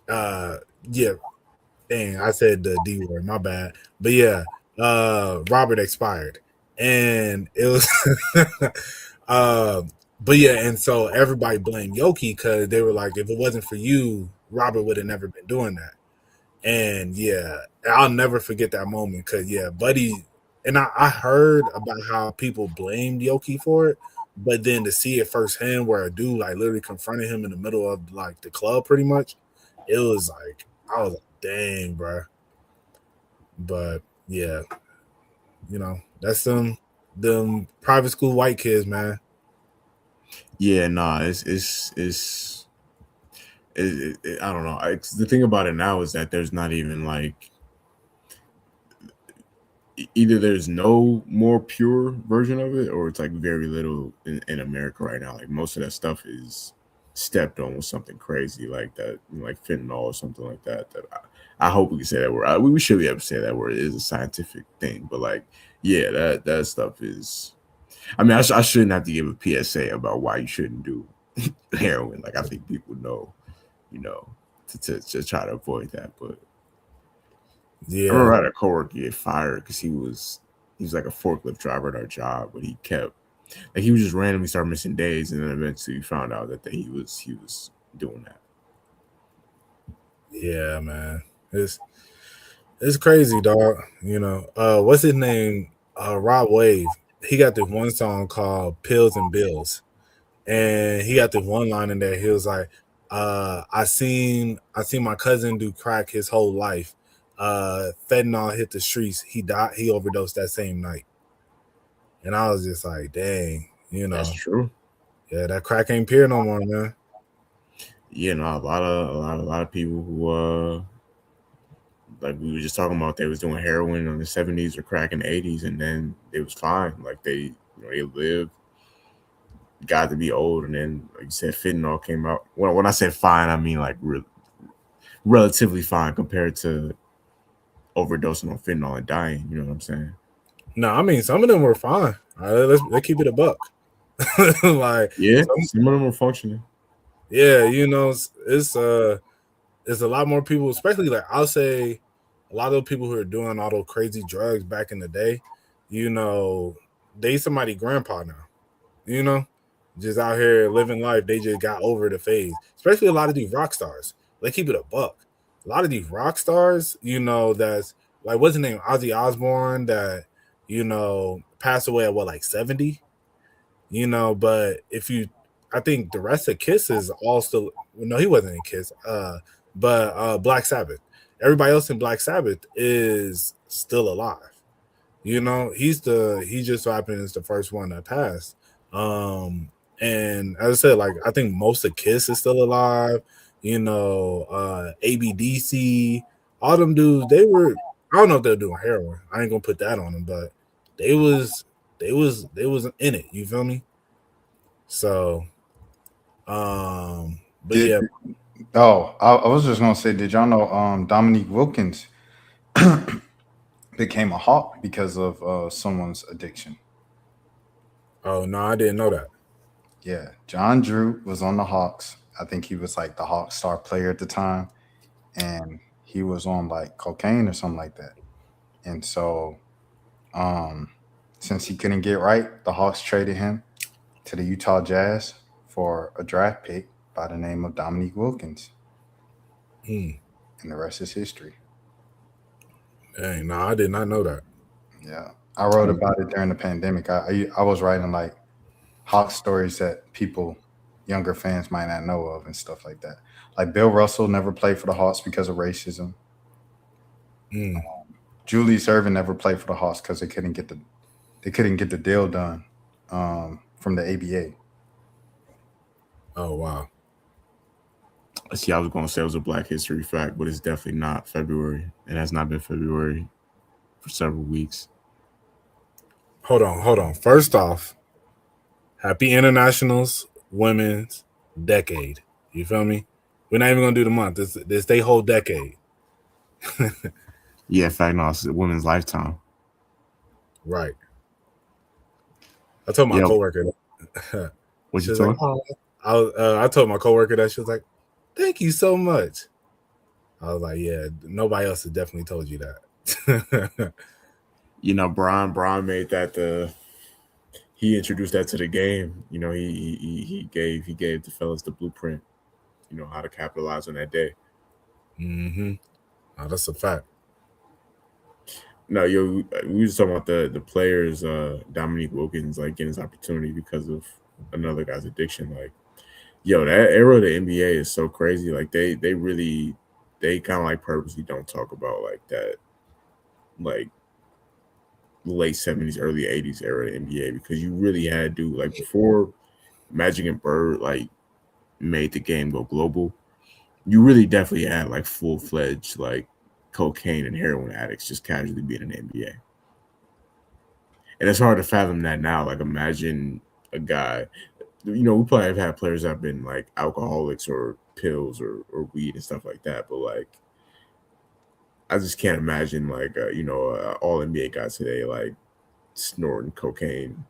yeah, dang, I said the D word, my bad. But yeah, Robert expired. And it was but yeah, and so everybody blamed Yoki because they were like, if it wasn't for you, Robert would have never been doing that. And yeah, I'll never forget that moment because yeah, Buddy, and I heard about how people blamed Yoki for it, but then to see it firsthand where a dude like literally confronted him in the middle of like the club pretty much, it was like I was like, dang, bro. But yeah, that's them private school white kids, man. Yeah, nah, I don't know. The thing about it now is that there's not even like either there's no more pure version of it or it's like very little in America right now. Like most of that stuff is stepped on with something crazy like that, like fentanyl or something like that. I hope we can say that word. We should be able to say that word. It is a scientific thing, but like, yeah, that stuff is. I mean, I shouldn't have to give a PSA about why you shouldn't do heroin. Like, I think people know, to try to avoid that. But yeah, I remember I had a coworker get fired because he was like a forklift driver at our job, but he was just randomly started missing days, and then eventually we found out that he was doing that. Yeah, man, it's crazy, dog. What's his name? Rob Wave. He got this one song called "Pills and Bills," and he got this one line in there. He was like, I seen my cousin do crack his whole life. Fentanyl hit the streets. He died. He overdosed that same night." And I was just like, dang, That's true. Yeah, that crack ain't pure no more, man. A lot of people who like we were just talking about, they was doing heroin in the 70s or crack in the 80s, and then it was fine. Like they lived, got to be old, and then like you said, fentanyl came out. When I said fine, I mean like relatively fine compared to overdosing on fentanyl and dying. You know what I'm saying? No, I mean some of them were fine. Let's keep it a buck. Like Yeah, some of them were functioning. yeah, it's a lot more people, especially like I'll say a lot of the people who are doing all those crazy drugs back in the day, they somebody grandpa now, just out here living life. They just got over the phase, especially a lot of these rock stars. They keep it a buck. A lot of these rock stars, that's like, what's his name? Ozzy Osbourne that, passed away at what, like 70? But I think the rest of Kiss is all still, no, he wasn't in Kiss, but Black Sabbath. Everybody else in Black Sabbath is still alive. He just so happens the first one that passed. And as I said, like I think most of Kiss is still alive. ABDC, all them dudes, I don't know if they're doing heroin. I ain't gonna put that on them, but they was in it. You feel me? So, but yeah. I was just gonna say, did y'all know Dominique Wilkins became a Hawk because of someone's addiction? Oh no, I didn't know that. Yeah, John Drew was on the Hawks. I think he was like the Hawk star player at the time, and he was on like cocaine or something like that. And so, um, since he couldn't get right, the Hawks traded him to the Utah Jazz for a draft pick by the name of Dominique Wilkins, Mm. and the rest is history. Dang, no, I did not know that. Yeah, I wrote about it during the pandemic. I was writing like Hawk stories that people, younger fans, might not know of and stuff like that. Like Bill Russell never played for the Hawks because of racism. Mm. Julius Erving never played for the Hawks because they couldn't get the deal done from the ABA. Oh wow. See, I was going to say it was a Black History fact, but it's definitely not February. It has not been February for several weeks. Hold on. First off, happy Internationals Women's Decade. You feel me? We're not even gonna do the month. This they whole decade. Yeah, in fact, no, it's a women's lifetime. Right. I told my coworker that. What She you was told? like, oh, I told my coworker that. She was like, "Thank you so much." I was like, "Yeah, nobody else has definitely told you that." Brian made that he introduced that to the game. He gave the fellas the blueprint. How to capitalize on that day. Mm-hmm. Oh, that's a fact. No, we was talking about the players, Dominique Wilkins, like getting his opportunity because of another guy's addiction. Like, that era of the NBA is so crazy. Like they kind of like purposely don't talk about like that, like late 70s, early 80s era of the NBA, because you really had to, like, before Magic and Bird like made the game go global, you really definitely had like full-fledged like cocaine and heroin addicts just casually being in the NBA. And it's hard to fathom that now. Like, imagine a guy, we probably have had players that have been like alcoholics or pills or weed and stuff like that. But like, I just can't imagine like, all NBA guys today, like snorting cocaine.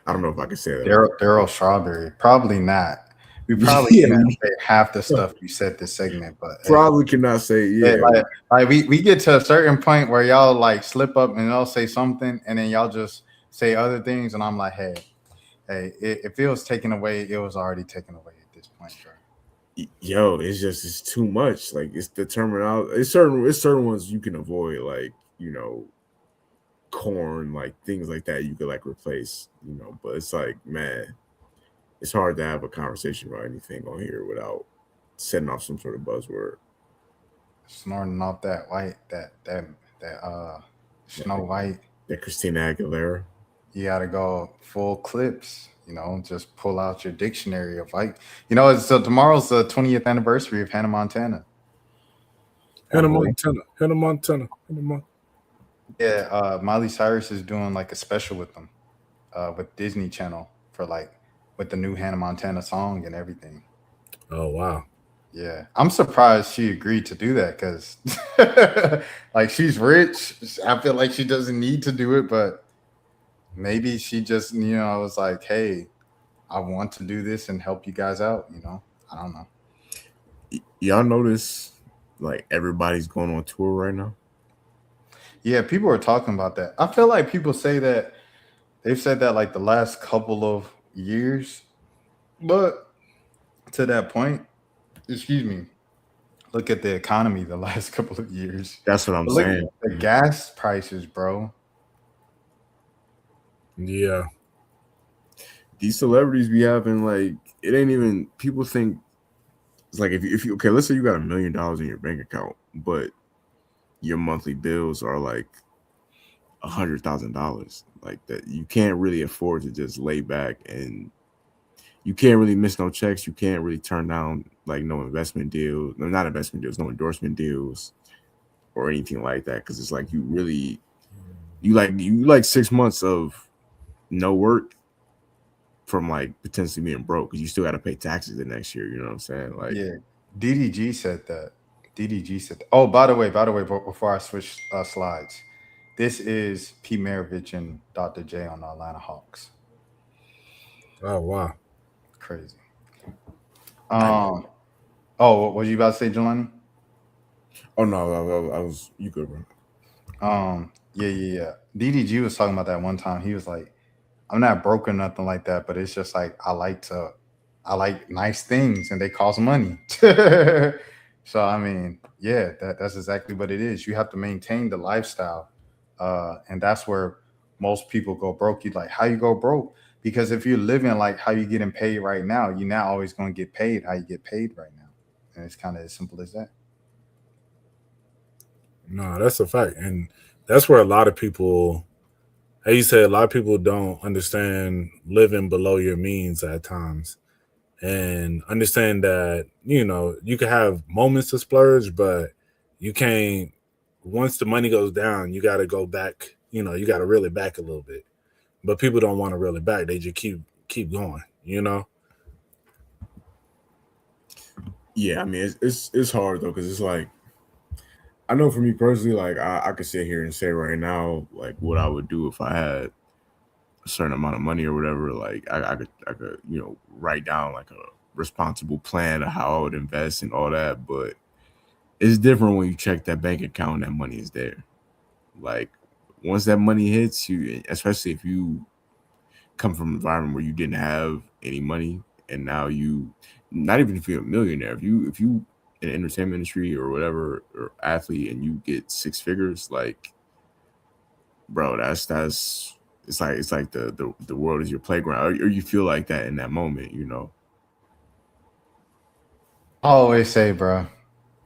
I don't know if I can say that. Daryl Strawberry, probably not. We probably cannot say half the stuff you said this segment, but probably cannot say like we get to a certain point where y'all like slip up and y'all say something, and then y'all just say other things, and I'm like, hey, if it was taken away, it was already taken away at this point, bro. It's too much. Like, it's the terminology. It's certain ones you can avoid, like corn, like things like that you could like replace, but it's like, man, it's hard to have a conversation about anything on here without setting off some sort of buzzword. Snorting off that Snow White, that Christina Aguilera. You gotta go full clips, just pull out your dictionary of like, so tomorrow's the 20th anniversary of Hannah Montana. That Hannah boy. Montana. Hannah Montana. Hannah Mon- Yeah, Miley Cyrus is doing like a special with them, with Disney Channel for like with the new Hannah Montana song and everything. Oh wow. Yeah, I'm surprised she agreed to do that because, like, she's rich. I feel like she doesn't need to do it, but maybe she just, was like, "Hey, I want to do this and help you guys out." I don't know. Y'all notice like everybody's going on tour right now. Yeah, people are talking about that. I feel like people say that they've said that like the last couple of years, but to that point, excuse me, look at the economy the last couple of years. That's what I'm But look at saying. the gas prices, bro. Yeah. These celebrities be having like it ain't even people think it's like if you okay, let's say you got $1 million in your bank account, but your monthly bills are like $100,000. Like that, you can't really afford to just lay back, and you can't really miss no checks. You can't really turn down like no investment deals, no not investment deals, no endorsement deals or anything like that. Because it's like you like 6 months of no work from like potentially being broke because you still got to pay taxes the next year. You know what I'm saying? Like, Yeah, DDG said that. DDG said. Oh, by the way, before I switch slides, this is Pete Maravich and Dr. J on the Atlanta Hawks. Oh wow. Crazy. I Oh, what was you about to say, Jelani? oh no, I was you good, bro. Yeah. DDG was talking about that one time. He was like, I'm not broke or nothing like that, but it's just like I like nice things and they cost money. So I mean, yeah, that's exactly what it is. You have to maintain the lifestyle. And that's where most people go broke. You like how you go broke? Because if you're living like how you getting paid right now, you're not always gonna get paid how you get paid right now. And it's kind of as simple as that. No, that's a fact. And that's where a lot of people, how you said, a lot of people don't understand living below your means at times. And understand that, you can have moments to splurge, but you can't, once the money goes down, you got to go back, you got to reel it back a little bit. But people don't want to reel it back. They just keep going. Yeah, I mean it's hard though because it's like I know for me personally, like I could sit here and say right now, like what I would do if I had a certain amount of money or whatever. Like I could write down like a responsible plan of how I would invest and all that. But it's different when you check that bank account and that money is there. Like once that money hits you, especially if you come from an environment where you didn't have any money and now you not even if you're a millionaire, if you in the entertainment industry or whatever or athlete and you get six figures, like bro, that's it's like the world is your playground, or you feel like that in that moment. I always say, bro,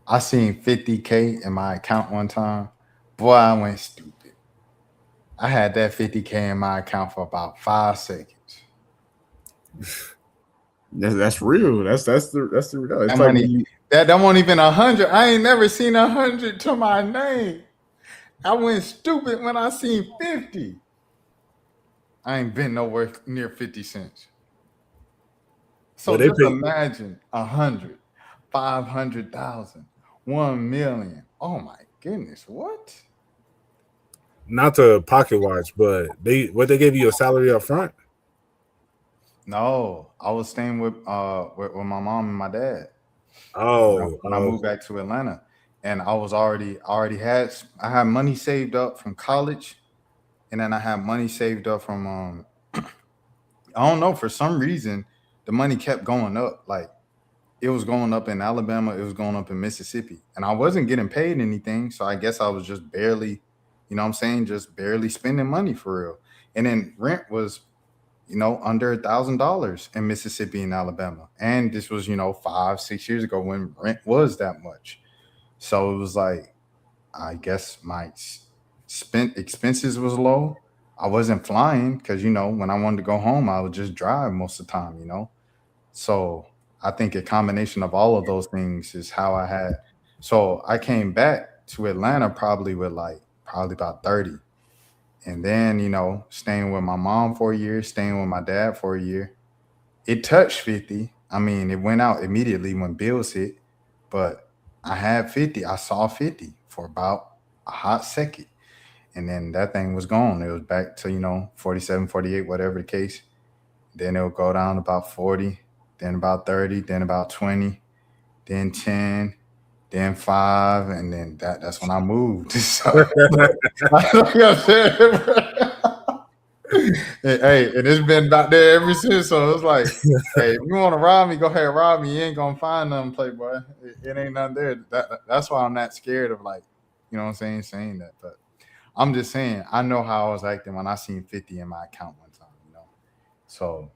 I seen 50K in my account one time. Boy, I went stupid. I had that 50K in my account for about 5 seconds. That's real. That's the real. That It's like money, when you that won't even 100. I ain't never seen 100 to my name. I went stupid when I seen 50. I ain't been nowhere near 50 cents. Well, So they just pay imagine 100, 500,000, 1 million. Oh my goodness, what? not to pocket watch, but they gave you a salary up front. No, I was staying with my mom and my dad Oh, when I moved back to Atlanta, and I had money saved up from college, and then I had money saved up from I don't know, for some reason the money kept going up. Like it was going up in Alabama, it was going up in Mississippi, and I wasn't getting paid anything, so I guess I was just barely, what I'm saying, just barely spending money for real. And then rent was under $1,000 in Mississippi and Alabama. And this was, 5, 6 years ago when rent was that much. So it was like, I guess my spent expenses was low. I wasn't flying because, when I wanted to go home, I would just drive most of the time. So I think a combination of all of those things is how I had So I came back to Atlanta probably with probably about 30. And then, staying with my mom for a year, staying with my dad for a year. It touched 50. I mean, it went out immediately when bills hit, but I had 50. I saw 50 for about a hot second. And then that thing was gone. It was back to, 47, 48, whatever the case. Then it would go down to about 40, then about 30, then about 20, then 10, then 5, and then that's when I moved. So, like I said, hey, and it's been about there ever since. So it's like, hey, if you want to rob me, go ahead, rob me. You ain't gonna find nothing, Playboy. It ain't nothing there. That's why I'm not scared of what I'm saying that. But I'm just saying, I know how I was acting when I seen 50 in my account one time. So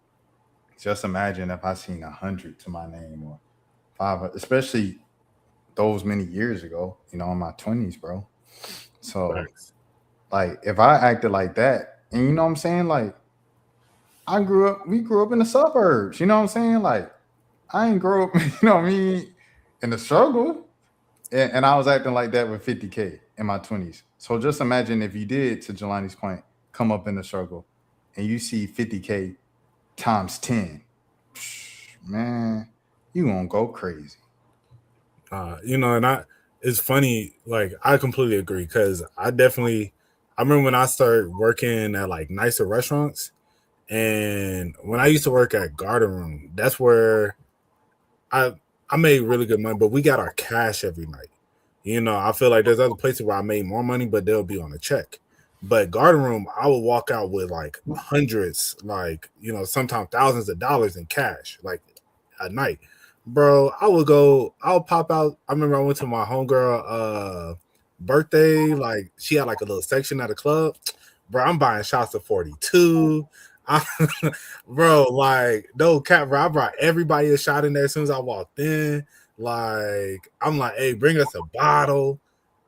just imagine if I seen 100 to my name or 500, especially those many years ago. In my 20s, bro. So Facts. like, if I acted like that, and you know what I'm saying, like. We grew up in the suburbs. You know what I'm saying? Like, I ain't grow up, what I mean, in the struggle. And I was acting like that with 50K in my 20s. So just imagine if you did, to Jelani's point, come up in the struggle and you see 50K times 10. Man, you gonna go crazy. And it's funny, like I completely agree because I remember when I started working at like nicer restaurants, and when I used to work at Garden Room, that's where I I made really good money, but we got our cash every night. I feel like there's other places where I made more money, but they'll be on a check. But Garden Room, I would walk out with like hundreds, like sometimes thousands of dollars in cash, like at night. Bro, I'll pop out. I remember I went to my homegirl birthday, like she had like a little section at the club. Bro, I'm buying shots of 42. I, bro, like no cap, bro. I brought everybody a shot in there as soon as I walked in. Like, I'm like, hey, bring us a bottle.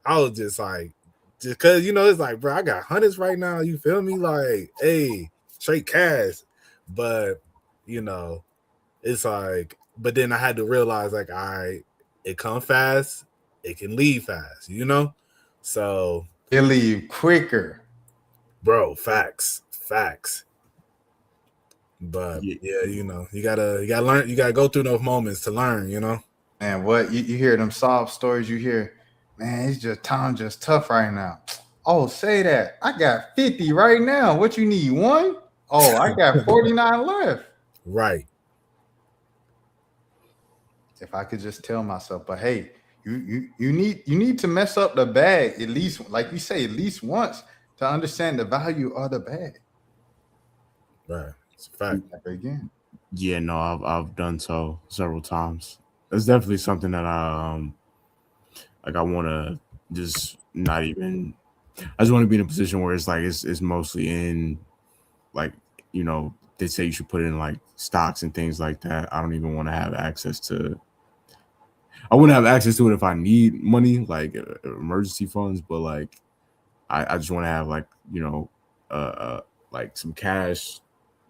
I was just like, just cause it's like, bro, I got hundreds right now. You feel me? Like, hey, straight cash. But it's like, but then I had to realize, like, it come fast, it can leave fast. So, They leave quicker. bro, facts. But Yeah, yeah, you gotta learn. You gotta go through those moments to learn. Man, what you hear them sob stories, you hear, man, it's just time just tough right now. Oh, say that. I got 50 right now. What you need? One? Oh, I got 49 left. Right. If I could just tell myself, but hey, you need to mess up the bag at least, like you say, at least once to understand the value of the bag. Right. It's a fact. Never again. yeah, no, I've done so several times. It's definitely something that I want to just not even. I just want to be in a position where it's like it's mostly in like they say you should put it in like stocks and things like that. I don't even want to have access to. I wouldn't have access to it if I need money, like emergency funds, but like I just want to have like uh, uh like some cash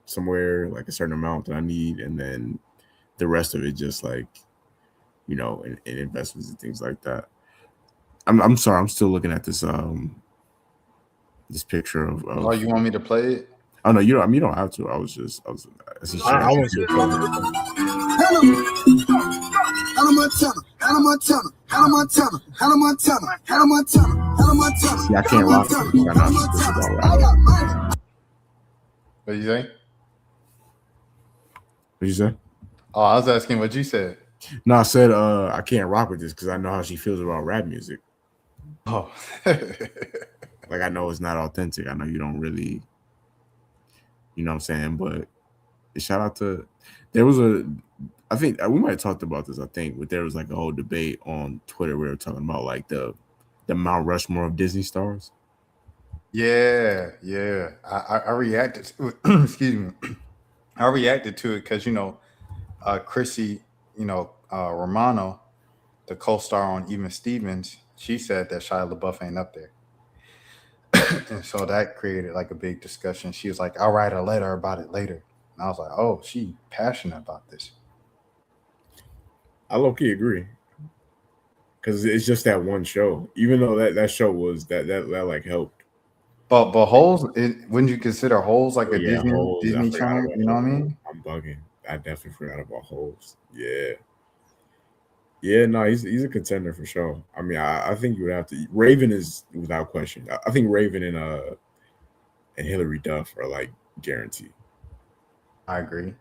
somewhere, like a certain amount that I need, and then the rest of it just like in investments and things like that. I'm sorry, I'm still looking at this picture Oh, of you want me to play it? oh no, you don't. I mean, you don't have to. I was just I want you to play it. Hannah Montana, Hannah Montana, Hannah Montana, Hannah Montana, Hannah Montana, Hannah Montana. See, I can't rock it because I know how she feels about rap. What you say? What you say? Oh, I was asking what you said. No, I said I can't rock with this because I know how she feels about rap music. Oh. Like I know it's not authentic. I know you don't really, what I'm saying. But shout out to there was I think we might have talked about this. I think, but there was like a whole debate on Twitter where we were talking about like the Mount Rushmore of Disney stars. Yeah. I reacted to it. Excuse me. I reacted to it because Chrissy, Romano, the co-star on Even Stevens, she said that Shia LaBeouf ain't up there. And so that created like a big discussion. She was like, I'll write a letter about it later. And I was like, oh, she passionate about this. I low key agree. because it's just that one show. Even though that show was that like helped. But Holes, wouldn't you consider Holes like Oh, a yeah, Holes. I Disney forgot channel? about You know what I Holes. mean? I'm bugging. I definitely forgot about Holes. Yeah. Yeah, no, he's a contender for sure. I mean, I think you would have to. Raven is without question. I think Raven and Hillary Duff are like guaranteed. I agree.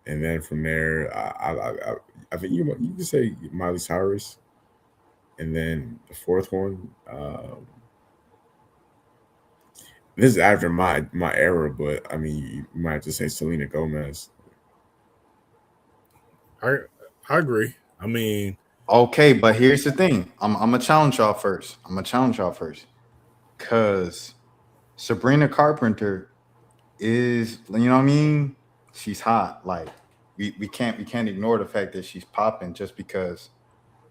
And then from there, I think you can say Miley Cyrus, and then the fourth one. This is after my era, but I mean, you might have to say Selena Gomez. I agree. I mean, Okay, but here's the thing. I'm gonna challenge y'all first. Cause Sabrina Carpenter is, you know what I mean? She's hot. Like we can't ignore the fact that she's popping just because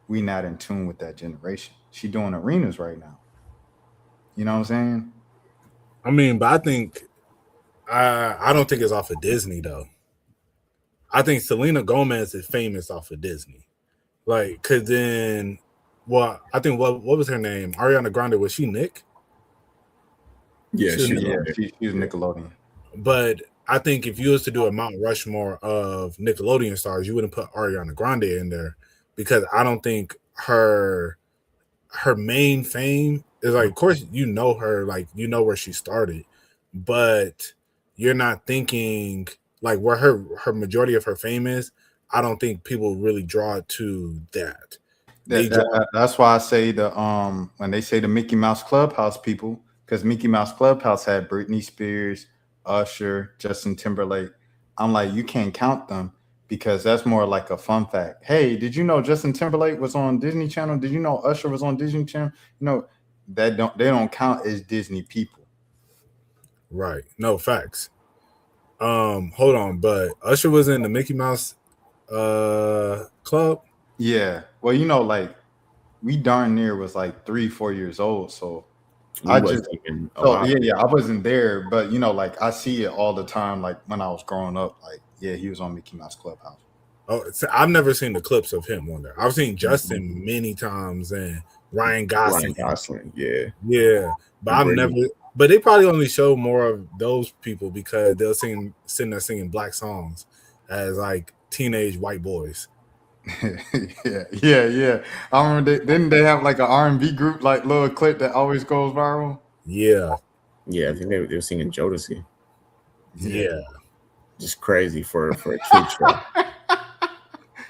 we not in tune with that generation. She doing arenas right now. You know what I'm saying? but I think I don't think it's off of Disney though. I think Selena Gomez is famous off of Disney. Like, cause then, well, I think what was her name? Ariana Grande, was she Nick? Yeah, She was she's Nick. on there. She's Nickelodeon. But I think if you was to do a Mount Rushmore of Nickelodeon stars, you wouldn't put Ariana Grande in there because I don't think her main fame is like, of course, you know her, like you know where she started, but you're not thinking like where her majority of her fame is. I don't think people really draw to that. They draw. That's why I say the when they say the Mickey Mouse Clubhouse people, because Mickey Mouse Clubhouse had Britney Spears, Usher, Justin Timberlake. I'm like, you can't count them because that's more like a fun fact. Hey, did you know Justin Timberlake was on Disney Channel? Did you know Usher was on Disney Channel? You know, they don't count as Disney people. Right. No facts. Hold on, but Usher was in the Mickey Mouse club. Yeah. Well, you know, like we darn near was like 3, 4 years old, so We I was just thinking a so lot. yeah, I wasn't there, but you know, like I see it all the time. Like when I was growing up, like yeah, he was on Mickey Mouse Clubhouse. Oh, I've never seen the clips of him on there. I've seen Mm-hmm. Justin many times and Ryan Ryan Gosling. Gosling, yeah. Yeah, but I've never. But they probably only show more of those people because they'll sitting there singing black songs as like teenage white boys. Yeah. I remember didn't they have like an R&B group, like little clip that always goes viral? Yeah, Yeah, I think they were singing Jodeci. yeah, Just crazy for a kid show.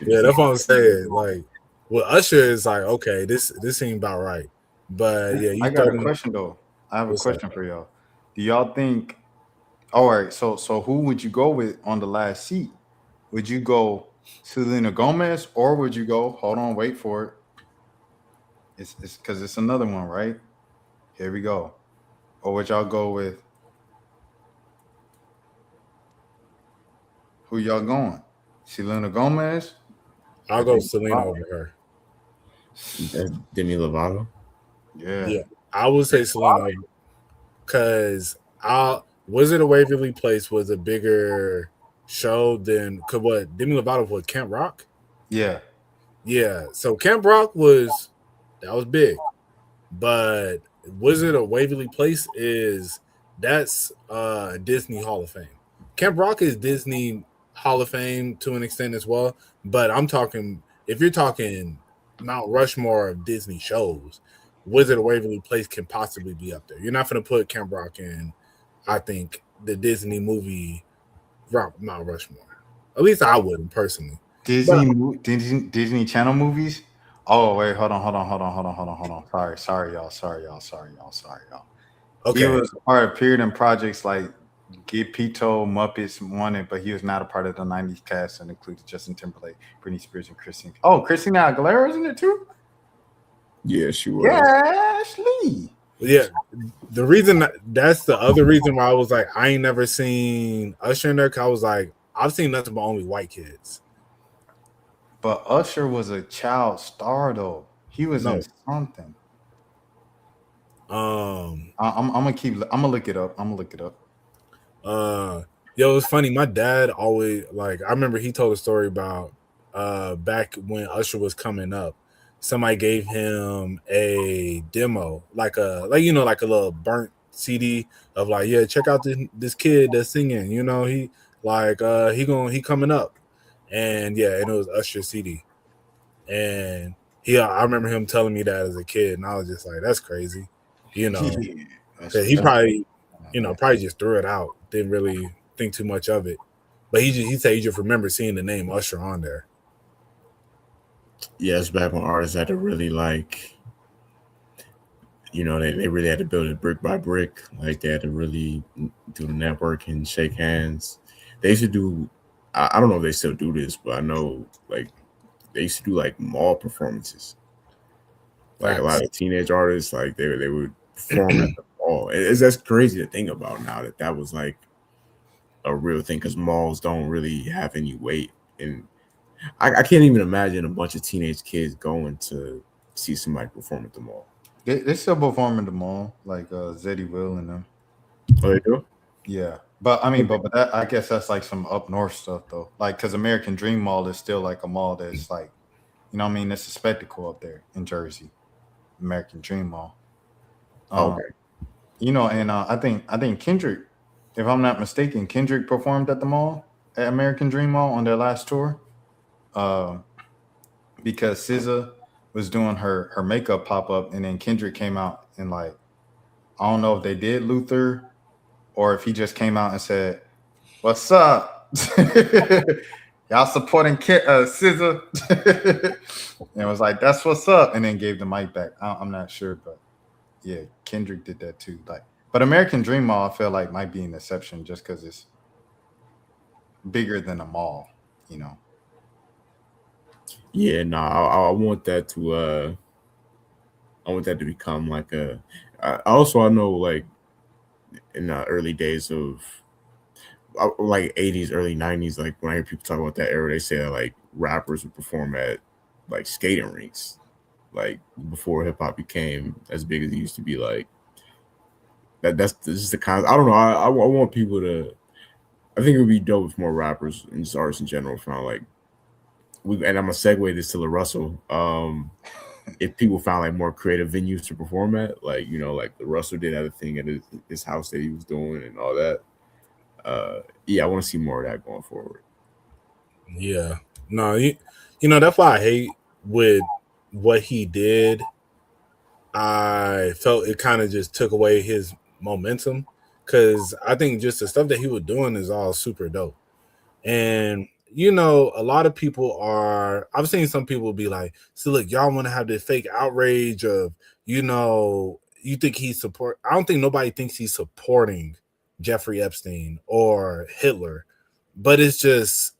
yeah. That's what I'm saying. Like, well, Usher is like, okay, this seemed about right, but yeah, you I got throw a them. question though. I have a What's up? question for y'all. Do y'all think? All right, so who would you go with on the last seat? Would you go Selena Gomez or would you go? Hold on, wait for it. It's because it's another one, right? Here we go. Or would y'all go with who y'all going? Selena Gomez I'll or go Demi Selena Lovato? over her. That's Demi Lovato. Yeah. Yeah, I would say Selena because Wizard of Waverly Place was a bigger show than could what Demi Lovato was Camp Rock. Yeah. Yeah, so Camp Rock was big, but Wizard of Waverly Place that's Disney Hall of Fame. Camp Rock is Disney Hall of Fame to an extent as well, but I'm talking if you're talking Mount Rushmore of Disney shows, Wizard of Waverly Place can possibly be up there. You're not going to put Camp Rock in, I think, the Disney movie Mount Rushmore. At least I wouldn't personally. Disney Channel movies. Oh wait, hold on. Sorry, y'all. He Okay, was appeared in projects like Get Pito, Muppets, Wanted, but he was not a part of the '90s cast and included Justin Timberlake, Britney Spears, and Christine. Oh, Christina Aguilera is in it too. Yeah, she was. Yeah, Ashley. yeah. The reason that's the other reason why I was like, I ain't never seen Usher in there. 'Cause I was like, I've seen nothing but only white kids. But Usher was a child star though. He was in No, something. um, I'm gonna look it up. yo, it's funny. My dad always like. I remember he told a story about back when Usher was coming up. somebody gave him a demo, like a little burnt CD of like, yeah, check out this kid that's singing. He he coming up, and yeah, and it was Usher CD, and I remember him telling me that as a kid, and I was just like, that's crazy, Yeah, that he probably probably just threw it out, didn't really think too much of it, but he said he just remembered seeing the name Usher on there. Yeah, it's back when artists had to really they really had to build it brick by brick. Like they had to really do the network and shake hands. They used to do. I don't know if they still do this, but I know like they used to do like mall performances. Like a Facts. lot of teenage artists, like they would perform at the mall. That's crazy to think about now that was like a real thing because malls don't really have any weight, and I can't even imagine a bunch of teenage kids going to see somebody perform at the mall. They still perform in the mall, like Zeddy Will and them. Oh, they do? Yeah, but I mean, but that I guess that's like some up north stuff though. Like, cause American Dream Mall is still like a mall that's like, what I mean, it's a spectacle up there in Jersey, American Dream Mall. Um, Okay. and I think Kendrick, if I'm not mistaken, Kendrick performed at the mall at American Dream Mall on their last tour. Uh, because SZA was doing her makeup pop up, and then Kendrick came out and like I don't know if they did Luther or if he just came out and said, "What's up? Y'all supporting SZA?" And was like, "That's what's up," and then gave the mic back. I'm not sure, but yeah, Kendrick did that too. Like, but American Dream Mall, I feel like might be an exception just because it's bigger than a mall. You know. Yeah, no, I want that to become like a. I know like in the early days of like 80s, early 90s, like when I hear people talk about that era, they say that like rappers would perform at like skating rinks, like before hip hop became as big as it used to be. Like that's just the kind. I don't know. I want people to. I think it would be dope if more rappers and just artists in general found like and I'm gonna segue this to La Russell. If people found like more creative venues to perform at, like like the Russell did have a thing at his house that he was doing and all that. Yeah, I want to see more of that going forward. Yeah. No, that's why I hate with what he did. I felt it kind of just took away his momentum because I think just the stuff that he was doing is all super dope. And a lot of people I've seen some people be like, so look, y'all want to have this fake outrage of, you think he's support. I don't think nobody thinks he's supporting Jeffrey Epstein or Hitler, but it's just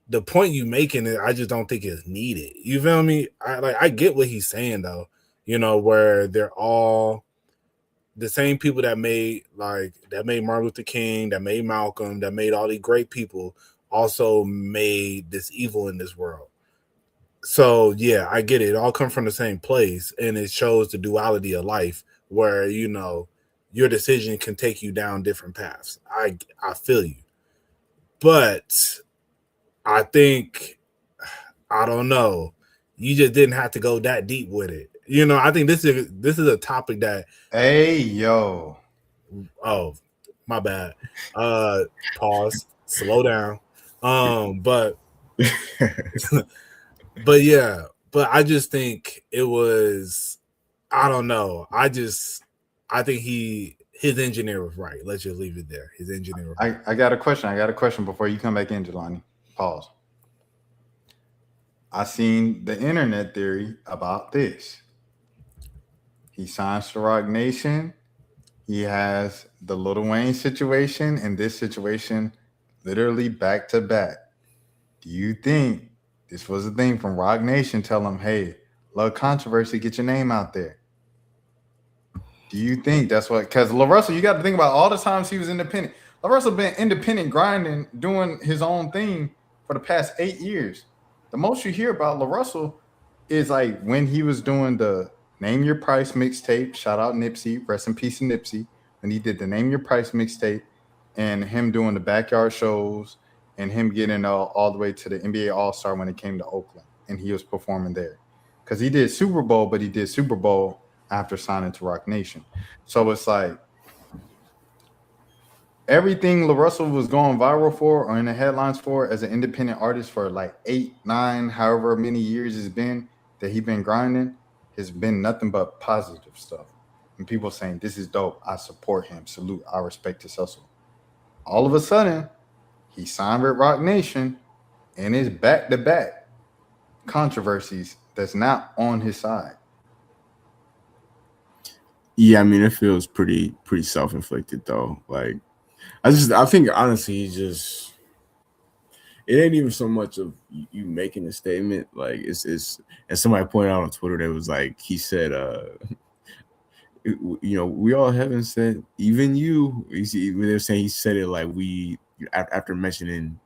the point you making it, I just don't think is needed. You feel me? I get what he's saying though, where they're all the same people that made Martin Luther King, that made Malcolm, that made all these great people, also made this evil in this world. So yeah, I get it. It all come from the same place, and it shows the duality of life, where your decision can take you down different paths. I feel you, but I think I don't know. You just didn't have to go that deep with it. I think this is a topic that. Hey yo. Oh, my bad. Pause. Slow down. But but yeah, but I just think it was. I don't know. I think his engineer was right. Let's just leave it there. His engineer was right. I got a question. I got a question before you come back in, Jelani. Pause. I seen the internet theory about this. He signs to Rock Nation. He has the Lil Wayne situation and this situation literally back to back. Do you think this was a thing from Rock Nation? Tell him, hey, love controversy, get your name out there. Do you think that's what? Because La Russell, you got to think about all the times he was independent. La Russell been independent, grinding, doing his own thing for the past 8 years. The most you hear about La Russell is like when he was doing the Name Your Price mixtape. Shout out Nipsey, rest in peace, Nipsey. When he did the Name Your Price mixtape, and him doing the backyard shows, and him getting all the way to the NBA All-Star when it came to Oakland, and he was performing there. because he did Super Bowl, but he did Super Bowl after signing to Rock Nation. So it's like everything LaRussell was going viral for or in the headlines for as an independent artist for like 8, 9, however many years it's been that he's been grinding has been nothing but positive stuff. And people saying, this is dope. I support him. Salute. I respect his hustle. All of a sudden, he signed with Rock Nation and it's back-to-back controversies that's not on his side. Yeah, I mean, it feels pretty self-inflicted though. Like, I think honestly, it ain't even so much of you making a statement. Like, it's and somebody pointed out on Twitter that was like, he said, you know, we all haven't said, even you. They're saying he said it like we after mentioning.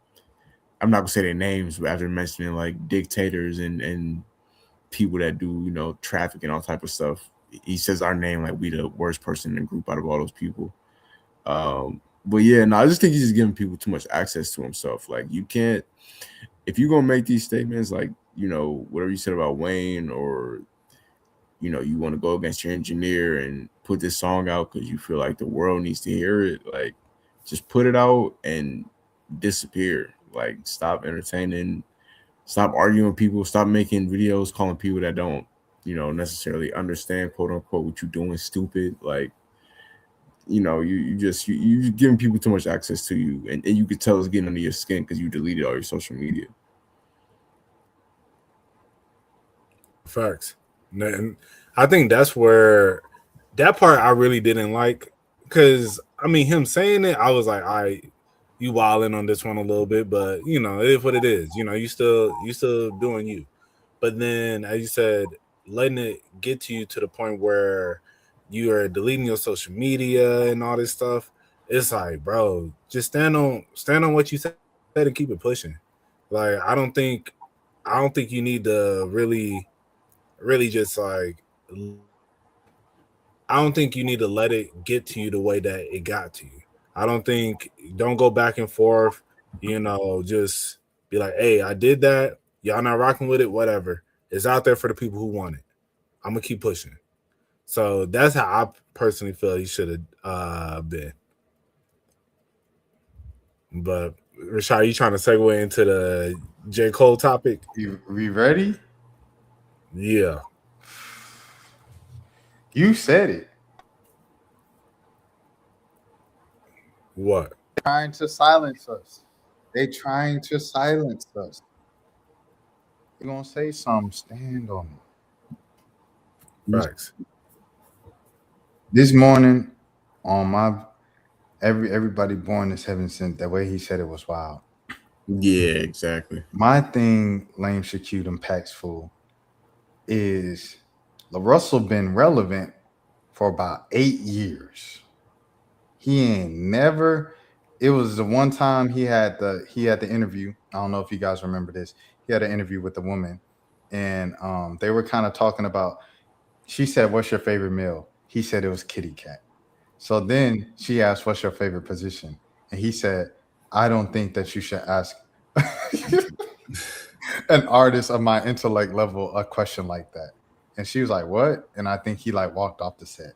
I'm not gonna say their names, but after mentioning like dictators and people that do, you know, traffic and all type of stuff, he says our name like we the worst person in the group out of all those people. But yeah, no, I just think he's just giving people too much access to himself. Like, you can't, if you're gonna make these statements, like, you know, whatever you said about Wayne, or you know, you want to go against your engineer and put this song out because you feel like the world needs to hear it, like, just put it out and disappear. Like, stop entertaining, stop arguing with people, stop making videos calling people that don't, you know, necessarily understand, quote unquote, what you're doing stupid. Like, you know, you're giving people too much access to you, and you could tell it's getting under your skin because you deleted all your social media. Facts. And I think that's where that part I really didn't like, because I mean, him saying it, I was like, all right, you wilding on this one a little bit, but you know, it is what it is. You know, you still doing you. But then, as you said, letting it get to you to the point where you are deleting your social media and all this stuff, it's like, bro, just stand on what you said and keep it pushing. Like, I don't think you need to really just like, I don't think you need to let it get to you the way that it got to you. Don't go back and forth, you know, just be like, hey, I did that. Y'all not rocking with it, whatever. It's out there for the people who want it. I'm going to keep pushing. So that's how I personally feel he should have been. But Rashad, you trying to segue into the J. Cole topic? We ready? Yeah. You said it. What? Trying to silence us. They trying to silence us. You're gonna say something, stand on it. Facts. This morning on my everybody born is heaven sent, the way he said it was wild. Yeah, exactly. My thing, lame, cute, and impactful, is LaRussell been relevant for about 8 years. He ain't never. It was the one time he had the interview. I don't know if you guys remember this. He had an interview with the woman, and they were kind of talking about. She said, "What's your favorite meal?" He said it was kitty cat. So then she asked, "What's your favorite position?" And he said, "I don't think that you should ask an artist of my intellect level a question like that." And she was like, "What?" And I think he like walked off the set.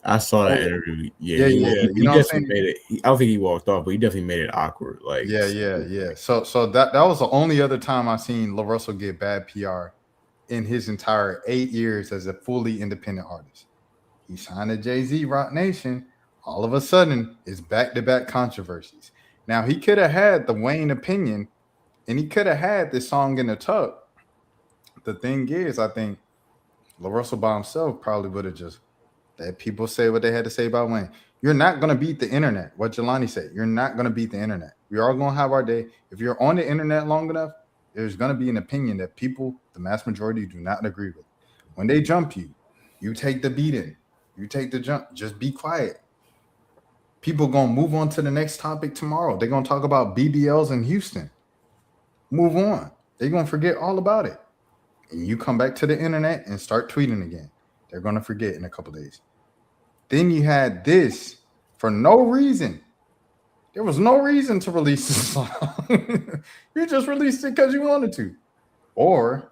I saw that interview. Yeah. He You know what I'm definitely saying? made it. I don't think he walked off, but he definitely made it awkward. Like, Yeah. So that was the only other time I seen LaRussell get bad PR in his entire 8 years as a fully independent artist. He signed to Jay-Z, Rock Nation. All of a sudden, it's back-to-back controversies. Now, he could have had the Wayne opinion, and he could have had this song in the tub. The thing is, I think LaRussell by himself probably would have just let people say what they had to say about Wayne. You're not going to beat the internet. What Jelani said, you're not going to beat the internet. We are going to have our day. If you're on the internet long enough, there's going to be an opinion that people, the mass majority, do not agree with. When they jump you, you take the beating. You take the jump. Just be quiet. People going to move on to the next topic tomorrow. They're going to talk about BBLs in Houston. Move on. They're going to forget all about it. And you come back to the internet and start tweeting again. They're going to forget in a couple days. Then you had this for no reason. There was no reason to release this song. You just released it because you wanted to. Or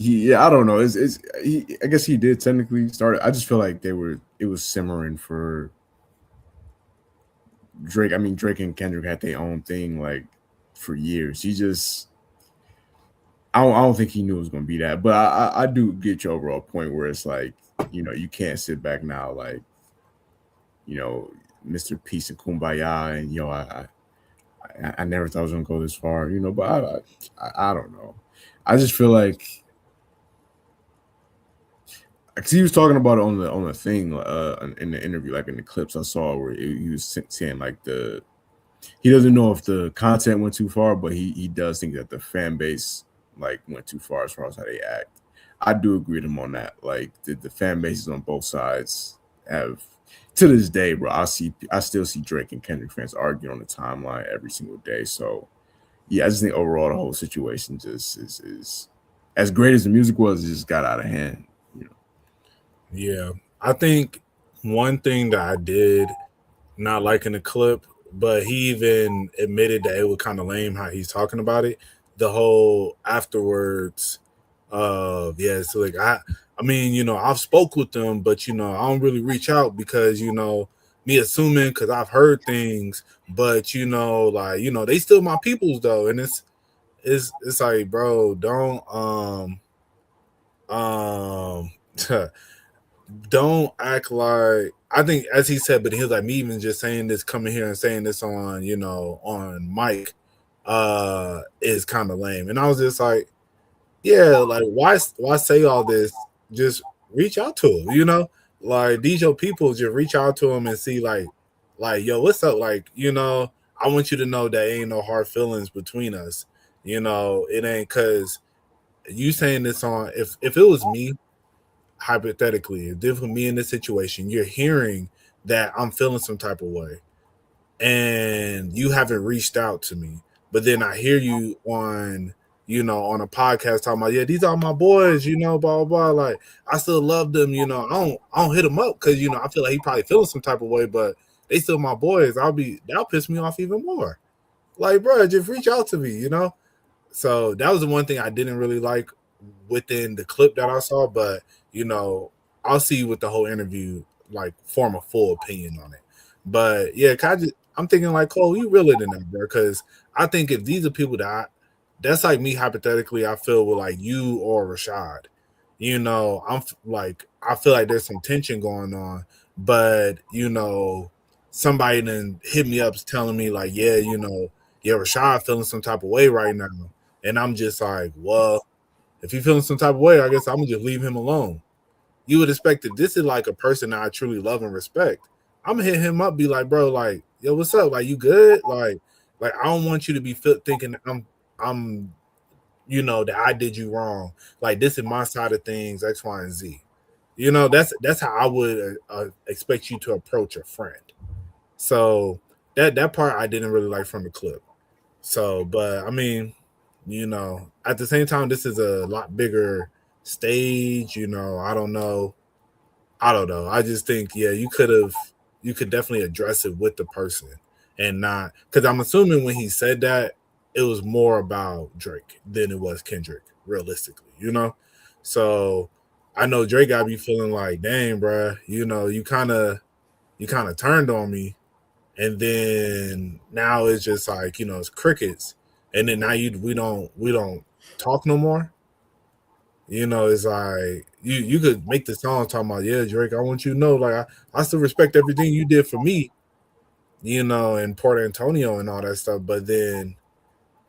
I don't know. I guess he did technically start it. I just feel like it was simmering for Drake. I mean, Drake and Kendrick had their own thing like for years. I don't think he knew it was going to be that. But I do get your overall point where it's like, you can't sit back now like, Mr. Peace and Kumbaya, and I never thought I was going to go this far, but I don't know. I just feel like, because he was talking about it on the thing in the interview, like in the clips I saw where he was saying like he doesn't know if the content went too far, but he does think that the fan base like went too far as how they act. I do agree with him on that. Like the fan bases on both sides have, to this day, bro. I still see Drake and Kendrick fans arguing on the timeline every single day. So yeah, I just think overall the whole situation just is as great as the music was, it just got out of hand. Yeah, I think one thing that I did not like in the clip, but he even admitted that it was kind of lame how he's talking about it. The whole afterwards of so like I mean, I've spoke with them, but I don't really reach out because me assuming because I've heard things, but like they still my peoples though, and it's like, bro, don't don't act like, I think as he said, but he was like, me even just saying this, coming here and saying this on on mic is kind of lame. And I was just like, yeah, like why say all this? Just reach out to him, like these your people, just reach out to him and see like yo, what's up? Like, I want you to know that ain't no hard feelings between us. It ain't, because you saying this on, if it was me, hypothetically, if this was me in this situation, you're hearing that I'm feeling some type of way and you haven't reached out to me, but then I hear you on on a podcast talking about, yeah, these are my boys, blah blah blah, like I still love them, I don't hit them up because I feel like he probably feeling some type of way, but they still my boys. That'll piss me off even more. Like, bro, just reach out to me. So that was the one thing I didn't really like within the clip that I saw, but I'll see with the whole interview, like form a full opinion on it. But yeah, I'm thinking like, Cole, you realer than that, bro. Because I think if these are people that's like me hypothetically, I feel with like you or Rashad. Like, I feel like there's some tension going on, but somebody then hit me up telling me like, yeah, Rashad feeling some type of way right now. And I'm just like, well, if he's feeling some type of way, I guess I'm gonna just leave him alone. You would expect that this is like a person that I truly love and respect. I'm gonna hit him up, be like, bro, like, yo, what's up? Like, you good? Like I don't want you to be thinking that I'm that I did you wrong. Like, this is my side of things, X, Y, and Z. That's how I would expect you to approach a friend. So that part I didn't really like from the clip. So, but I mean, at the same time, this is a lot bigger stage. I don't know. I just think, yeah, you could definitely address it with the person and not, because I'm assuming when he said that, it was more about Drake than it was Kendrick, realistically. So I know Drake gotta be feeling like, dang, bruh, you kind of turned on me, and then now it's just like, it's crickets, and then now we don't talk no more. It's like you could make the song talking about, yeah, Drake, I want you to know, like, I still respect everything you did for me, in Port Antonio and all that stuff, but then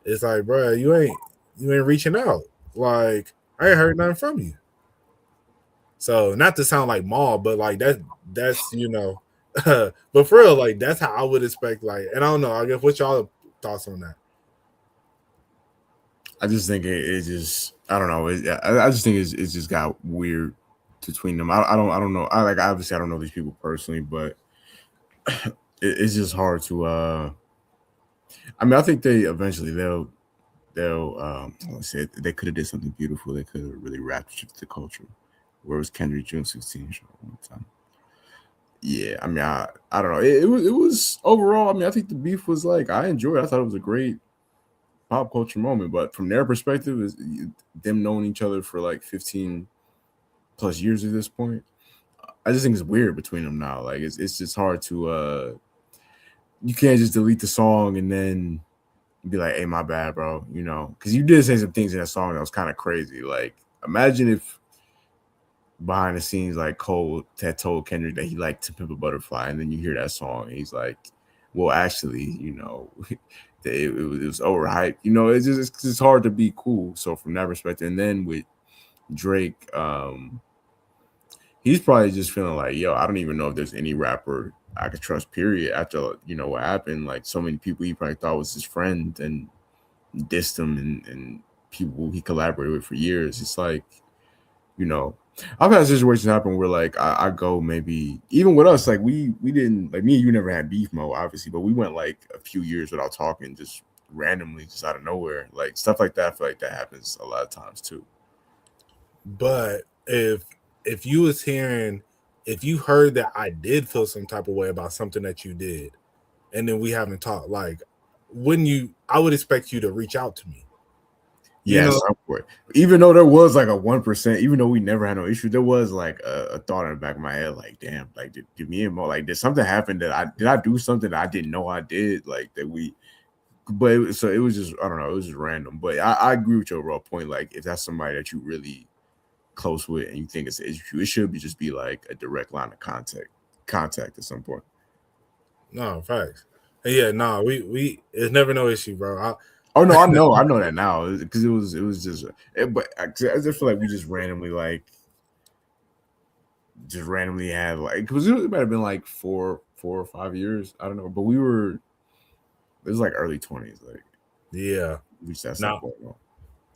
it's like, bro, you ain't reaching out. Like, I ain't heard nothing from you. So, not to sound like Maul, but like that's but for real, like that's how I would expect. Like, and I don't know. I guess what's y'all thoughts on that? I just think it just, I don't know. I just think it just got weird between them. I don't know. Obviously I don't know these people personally, but it's just hard to. I mean, I think let's say they could have did something beautiful. They could have really raptured the culture. Where was Kendrick June 16 show one time? Yeah, I mean, I don't know. It was overall. I mean, I think the beef was like, I enjoyed it. I thought it was a great pop culture moment. But from their perspective, is them knowing each other for like 15 plus years at this point. I just think it's weird between them now. Like it's just hard to you can't just delete the song and then be like, hey, my bad, bro. You know, because you did say some things in that song that was kind of crazy. Like, imagine if behind the scenes, like Cole had told Kendrick that he liked To Pimp a Butterfly, and then you hear that song, and he's like, well, actually, you know, it was overhyped. You know, it's just hard to be cool. So from that perspective, and then with Drake, he's probably just feeling like, yo, I don't even know if there's any rapper I could trust, period, after, you know, what happened. Like, so many people he probably thought was his friend and dissed him, and people he collaborated with for years. It's like, you know, I've had situations happen where like I go maybe even with us, like we didn't, like me and you never had beef mode, obviously, but we went like a few years without talking just randomly, just out of nowhere. Like stuff like that, I feel like that happens a lot of times too. But if you was hearing, if you heard that I did feel some type of way about something that you did, and then we haven't talked, like, wouldn't you? I would expect you to reach out to me. Yes, even though there was like a 1%, even though we never had no issue, there was like a thought in the back of my head, like, damn, like did me and Mo, like, did something happen that I do something that I didn't know I did, like that we, but it was just, I don't know, it was just random. But I agree with your raw point. Like, if that's somebody that you really close with and you think it's an issue, it should just be like a direct line of contact at some point. No, facts. Yeah, no, we it's never no issue, bro. Oh no, I know that now because it was just, but I just feel like we just randomly had like, because it might have been like 4 or 5 years, I don't know, but it was like early 20s, like yeah, we just at some point. I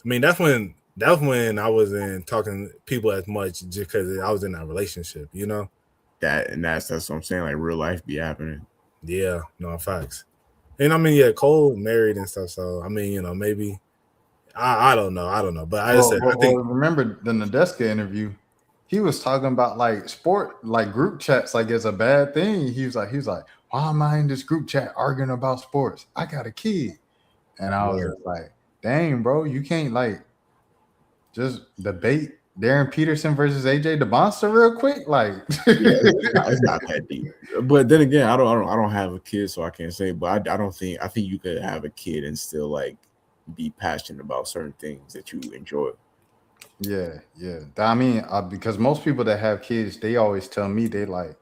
mean, that's when I wasn't talking to people as much just because I was in that relationship, you know. That's what I'm saying. Like real life be happening. Yeah, no facts. And I mean, yeah, Cole married and stuff. So I mean, you know, maybe I don't know. But I said, I think remember the Nadeska interview, he was talking about like sport, like group chats, like it's a bad thing. He was like, why am I in this group chat arguing about sports? I got a kid, and I was just like, dang, bro, you can't like just debate Darren Peterson versus AJ DeMonster real quick, like it's not that deep. But then again, I don't have a kid, so I can't say. But I think you could have a kid and still like be passionate about certain things that you enjoy. Yeah. I mean, because most people that have kids, they always tell me they like,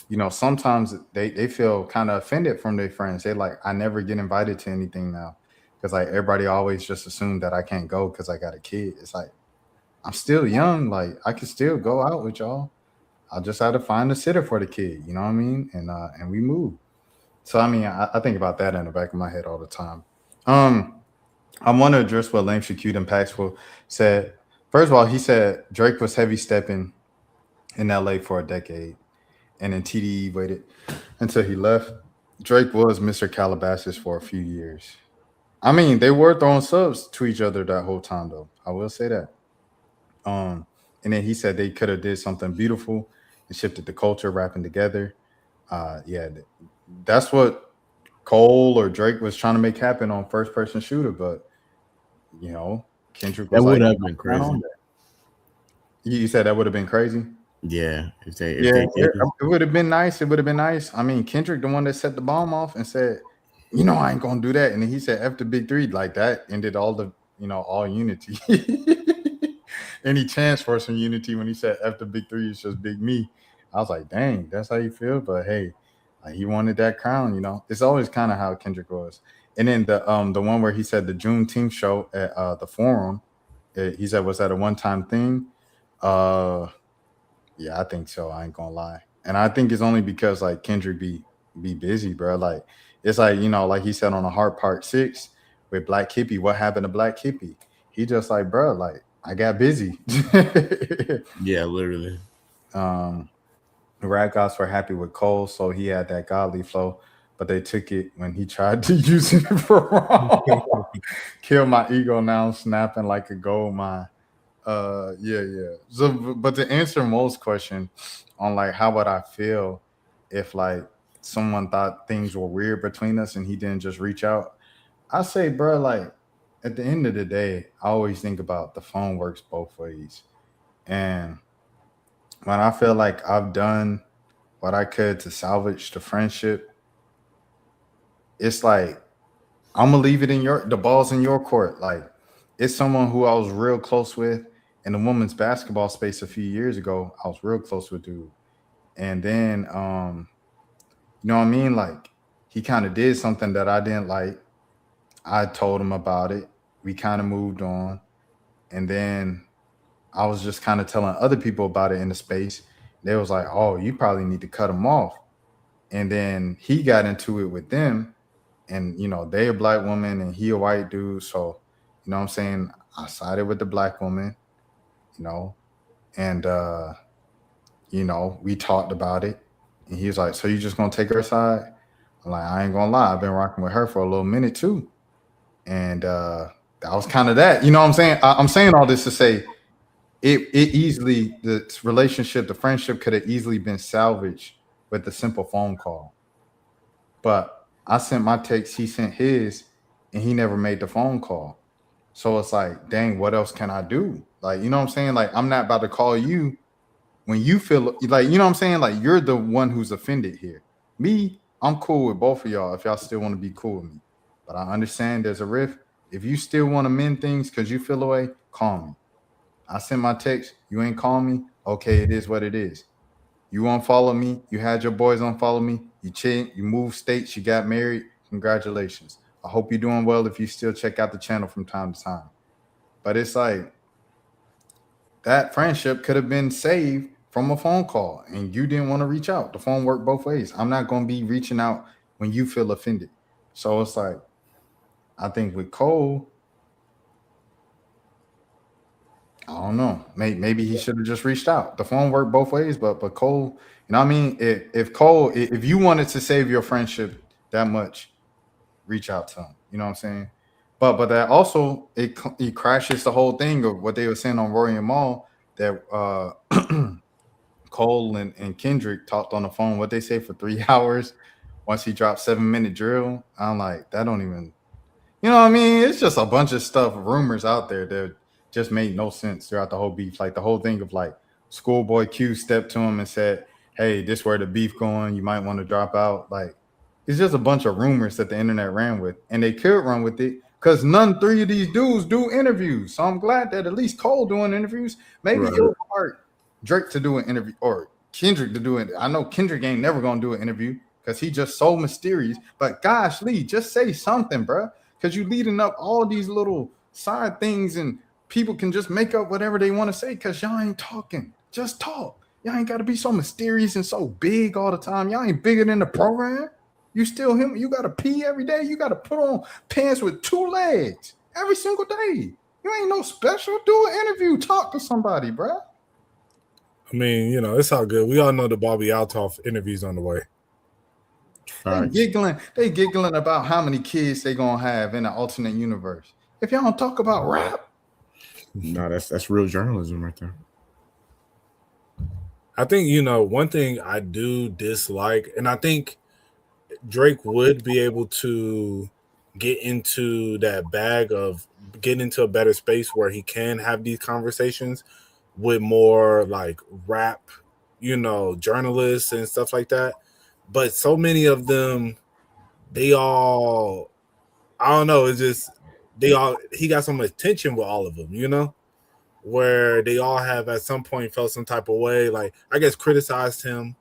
you know, sometimes they feel kind of offended from their friends. They like, I never get invited to anything now because like everybody always just assumed that I can't go because I got a kid. It's like, I'm still young. Like I can still go out with y'all. I'll just have to find a sitter for the kid. You know what I mean? And we move. So I mean, I think about that in the back of my head all the time. I want to address what Lame Shakute and Paxful said. First of all, he said Drake was heavy stepping in LA for a decade, and then TDE waited until he left. Drake was Mr. Calabasas for a few years. I mean, they were throwing subs to each other that whole time, though. I will say that. And then he said they could have did something beautiful and shifted the culture, rapping together. Yeah, that's what Cole or Drake was trying to make happen on First Person Shooter, but you know, Kendrick was that would like, have been crazy. You said that would have been crazy. Yeah, if they did. It would have been nice. It would have been nice. I mean, Kendrick, the one that set the bomb off and said, you know, I ain't gonna do that. And then he said after Big Three, like that ended all the, you know, all unity. Any chance for some unity when he said after Big Three is just Big Me. I was like, dang, that's how you feel. But hey, like, he wanted that crown, you know. It's always kind of how Kendrick was. And then the one where he said the Juneteenth show at the Forum, he said, was that a one-time thing? Yeah, I think so. I ain't gonna lie. And I think it's only because like Kendrick be busy, bro. Like it's like, you know, like he said on the Heart Part 6 with Black Hippie, what happened to Black Hippie? He just like, bro, like I got busy. Yeah, literally. The Rap Gods were happy with Cole, so he had that godly flow, but they took it when he tried to use it for wrong. Kill my ego now, snapping like a gold mine. Yeah. So, but to answer Mo's question on like how would I feel if like someone thought things were weird between us and he didn't just reach out, I say, bro, like at the end of the day, I always think about the phone works both ways. And when I feel like I've done what I could to salvage the friendship, it's like I'm gonna leave it in the ball's in your court. Like it's someone who I was real close with in the women's basketball space a few years ago. I was real close with dude. And then you know what I mean? Like he kind of did something that I didn't like. I told him about it. We kind of moved on. And then I was just kind of telling other people about it in the space. They was like, "Oh, you probably need to cut him off." And then he got into it with them, and they a black woman and he a white dude. So, you know what I'm saying? I sided with the black woman, you know, and we talked about it. And he was like, "So you just gonna take her side?" I'm like, "I ain't gonna lie, I've been rocking with her for a little minute too." And that was kind of that. You know what I'm saying? I'm saying all this to say it easily, the relationship, the friendship could have easily been salvaged with a simple phone call. But I sent my text, he sent his, and he never made the phone call. So it's like, dang, what else can I do? Like, you know what I'm saying? Like, I'm not about to call you when you feel like, you know what I'm saying? Like, you're the one who's offended here. Me, I'm cool with both of y'all if y'all still want to be cool with me. But I understand there's a rift. If you still want to mend things because you feel away, call me. I sent my text. You ain't call me. Okay, it is what it is. You unfollow me. You had your boys unfollow me. You cheat. You moved states. You got married. Congratulations. I hope you're doing well if you still check out the channel from time to time. But it's like that friendship could have been saved from a phone call and you didn't want to reach out. The phone worked both ways. I'm not going to be reaching out when you feel offended. So it's like, I think with Cole, I don't know. Maybe he should have just reached out. The phone worked both ways, but Cole, you know what I mean? If Cole, if you wanted to save your friendship that much, reach out to him. You know what I'm saying? But that also it crashes the whole thing of what they were saying on Rory and Maul that Cole and Kendrick talked on the phone. What they say for 3 hours once he dropped 7-minute drill. I'm like, that don't even. You know what I mean? It's just a bunch of stuff, rumors out there that just made no sense throughout the whole beef. Like the whole thing of like Schoolboy Q stepped to him and said, "Hey, this where the beef going. You might want to drop out." Like it's just a bunch of rumors that the internet ran with, and they could run with it because none three of these dudes do interviews. So I'm glad that at least Cole doing interviews. Maybe Right. it would hard Drake to do an interview or Kendrick to do it. I know Kendrick ain't never gonna do an interview because he just so mysterious. But gosh, Lee, just say something, bro. Because you leading up all these little side things and people can just make up whatever they want to say because y'all ain't talking. Just talk. Y'all ain't got to be so mysterious and so big all the time. Y'all ain't bigger than the program. You still him. You got to pee every day. You got to put on pants with 2 legs every single day. You ain't no special. Do an interview. Talk to somebody, bro. I mean, it's all good. We all know the Bobby Altoff interviews on the way. They giggling about how many kids they gonna have in an alternate universe. If y'all don't talk about rap, No, that's real journalism right there. I think, one thing I do dislike, and I think Drake would be able to get into that bag of get into a better space where he can have these conversations with more like rap, journalists and stuff like that. But so many of them, they all, I don't know, it's just he got some attention with all of them, where they all have at some point felt some type of way, like I guess criticized him,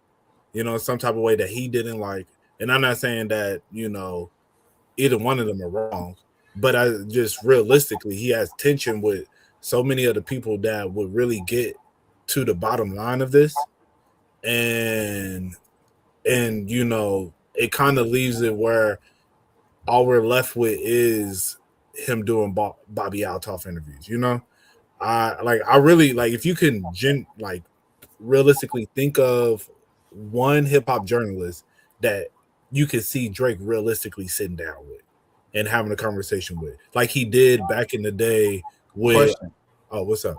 some type of way that he didn't like. And I'm not saying that, either one of them are wrong, but I just realistically, he has tension with so many of the people that would really get to the bottom line of this. And it kind of leaves it where all we're left with is him doing Bobby Altoff interviews, I really like if you can realistically think of one hip hop journalist that you could see Drake realistically sitting down with and having a conversation with, like he did back in the day with. question. Oh, what's up?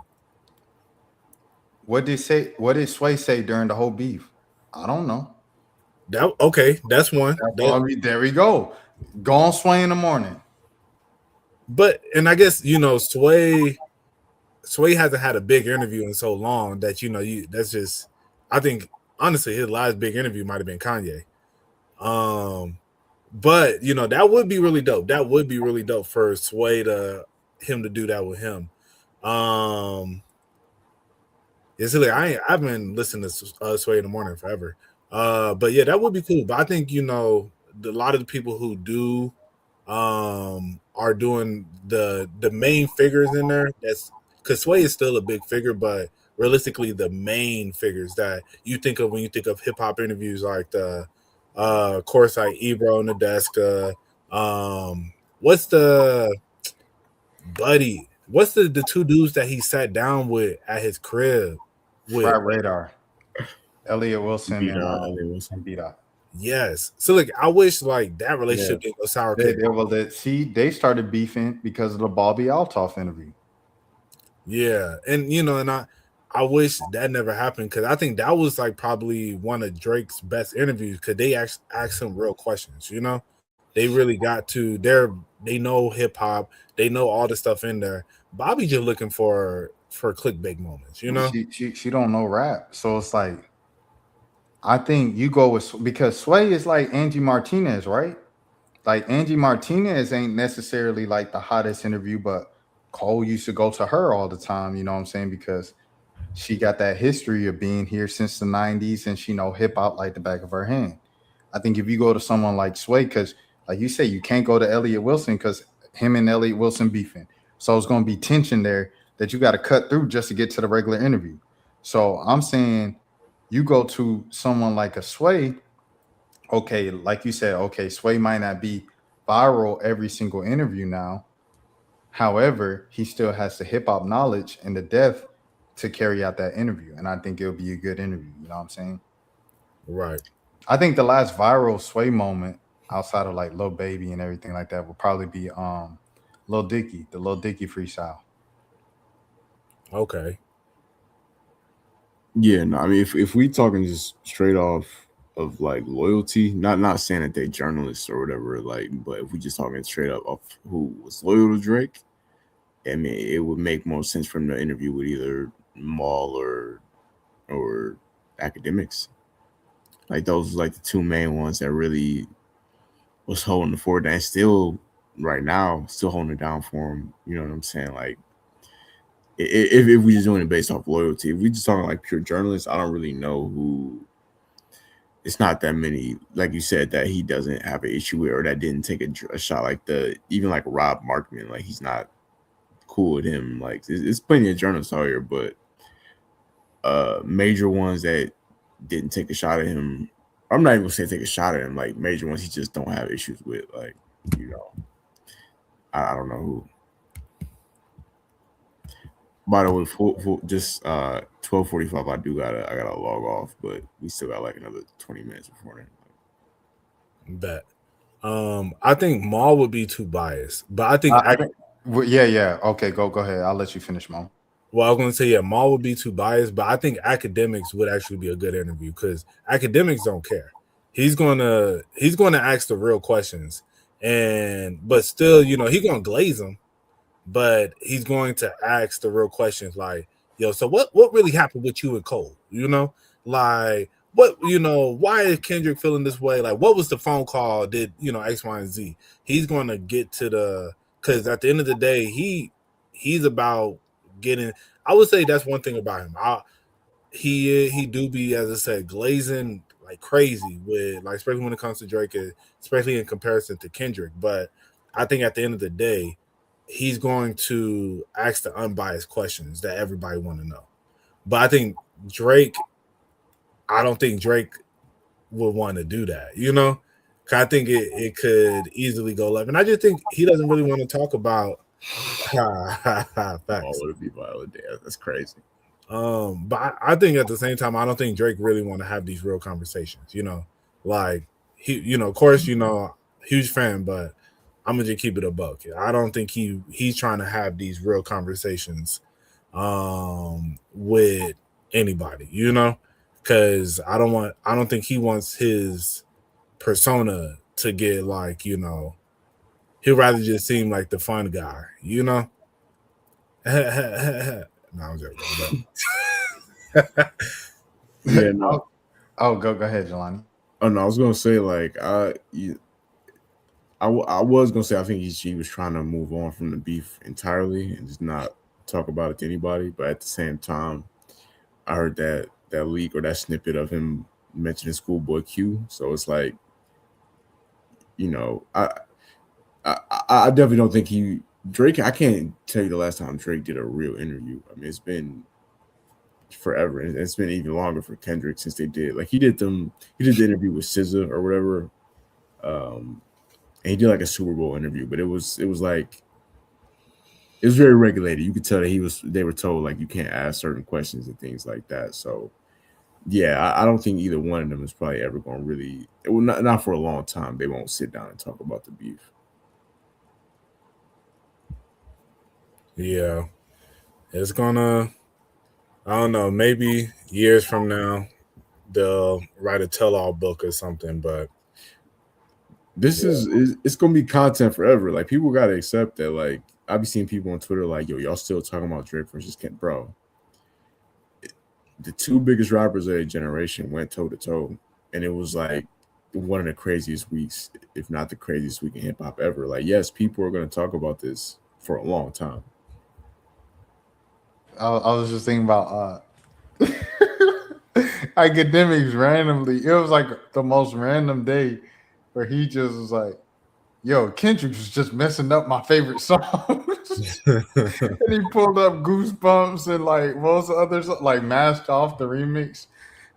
What did Sway say during the whole beef? I don't know. Okay, that's one. There we go. Go on Sway in the morning. But and I guess Sway hasn't had a big interview in so long that that's just I think honestly his last big interview might have been Kanye. But that would be really dope. That would be really dope for Sway to him to do that with him. It's like I've been listening to Sway in the morning forever. But yeah, that would be cool. But I think a lot of the people who do are doing the main figures in there. That's because Sway is still a big figure, but realistically, the main figures that you think of when you think of hip hop interviews, like the of course, like Ebro, Nadeska. What's the buddy? What's the two dudes that he sat down with at his crib? With Frat Radar, Elliot Wilson, Beat and up, Elliot Wilson. Beat Up. Yes. So like I wish like that relationship didn't go sour. They started beefing because of the Bobby Altoff interview. Yeah, and and I wish that never happened because I think that was like probably one of Drake's best interviews because they asked him real questions. They really got to they know hip hop, they know all the stuff in there. Bobby just looking for clickbait moments. She don't know rap, so it's like I think you go with because Sway is like Angie Martinez, right? Like Angie Martinez ain't necessarily like the hottest interview, but Cole used to go to her all the time. You know what I'm saying? Because she got that history of being here since the 90s and she know hip hop like the back of her hand. I think if you go to someone like Sway, because like you say, you can't go to Elliot Wilson because him and Elliot Wilson beefing. So it's going to be tension there that you got to cut through just to get to the regular interview. So I'm saying you go to someone like a Sway. Okay, like you said, okay, Sway might not be viral every single interview now. However, he still has the hip hop knowledge and the depth to carry out that interview. And I think it'll be a good interview. You know what I'm saying? Right. I think the last viral Sway moment outside of like Lil Baby and everything like that will probably be Lil Dicky, the Lil Dicky freestyle. Okay. Yeah, no, I mean if we talking just straight off of like loyalty, not saying that they journalists or whatever, like, but if we just talking straight up of who was loyal to Drake, I mean it would make more sense from the interview with either Maul or Academics. Like those like the two main ones that really was holding the fort and still right now still holding it down for him. You know what I'm saying? Like if we just doing it based off loyalty, if we just talking like pure journalists, I don't really know who. It's not that many, like you said, that he doesn't have an issue with or that didn't take a shot like even like Rob Markman, like he's not cool with him. Like it's plenty of journalists out here, but major ones that didn't take a shot at him. I'm not even gonna say take a shot at him. Like major ones, he just don't have issues with. Like I don't know who. By the way, just 12:45. I gotta log off, but we still got like another 20 minutes before then. Bet. I think Maul would be too biased, but I think yeah. Okay, go ahead. I'll let you finish, Mom. Well, I was going to say, yeah, Maul would be too biased, but I think Academics would actually be a good interview because Academics don't care. He's gonna ask the real questions, but still, he's gonna glaze them, but he's going to ask the real questions like, yo, so what really happened with you and Cole? Like what, why is Kendrick feeling this way? Like what was the phone call? Did X, Y, and Z? He's gonna get to because at the end of the day, he's about getting. I would say that's one thing about him. He do be, as I said, glazing like crazy with like, especially when it comes to Drake, especially in comparison to Kendrick. But I think at the end of the day, he's going to ask the unbiased questions that everybody want to know. But I think I don't think Drake would want to do that. I think it could easily go left, and I just think he doesn't really want to talk about. Facts. Oh, would it be violent? Yeah, that's crazy. But I think at the same time, I don't think Drake really want to have these real conversations. Like he, of course, huge fan, but I'm gonna just keep it a buck. I don't think he's trying to have these real conversations, with anybody. Because I don't think he wants his persona to get like he'd rather just seem like the fun guy, you know. No, I'm joking. Yeah, no. Oh, go ahead, Jelani. Oh no, I was gonna say like I was gonna say I think he was trying to move on from the beef entirely and just not talk about it to anybody. But at the same time, I heard that leak or that snippet of him mentioning Schoolboy Q. So it's like, you know, I definitely don't think Drake. I can't tell you the last time Drake did a real interview. I mean, it's been forever, and it's been even longer for Kendrick since they did. Like he did the interview with SZA or whatever. And he did like a Super Bowl interview, but it was like it was very regulated. You could tell that they were told like you can't ask certain questions and things like that. So yeah, I don't think either one of them is probably ever going to really. It will not for a long time. They won't sit down and talk about the beef. Yeah, it's gonna. I don't know. Maybe years from now, they'll write a tell-all book or something. But This it's going to be content forever. Like people got to accept that. Like I've been seeing people on Twitter like, "Yo, y'all still talking about Drake versus Kent, bro?" The two biggest rappers of a generation went toe to toe, and it was like one of the craziest weeks, if not the craziest week in hip hop ever. Like, yes, people are going to talk about this for a long time. I was just thinking about academics randomly. It was like the most random day where he just was like, "Yo, Kendrick was just messing up my favorite songs," and he pulled up Goosebumps and like what was the others like Mask Off the remix.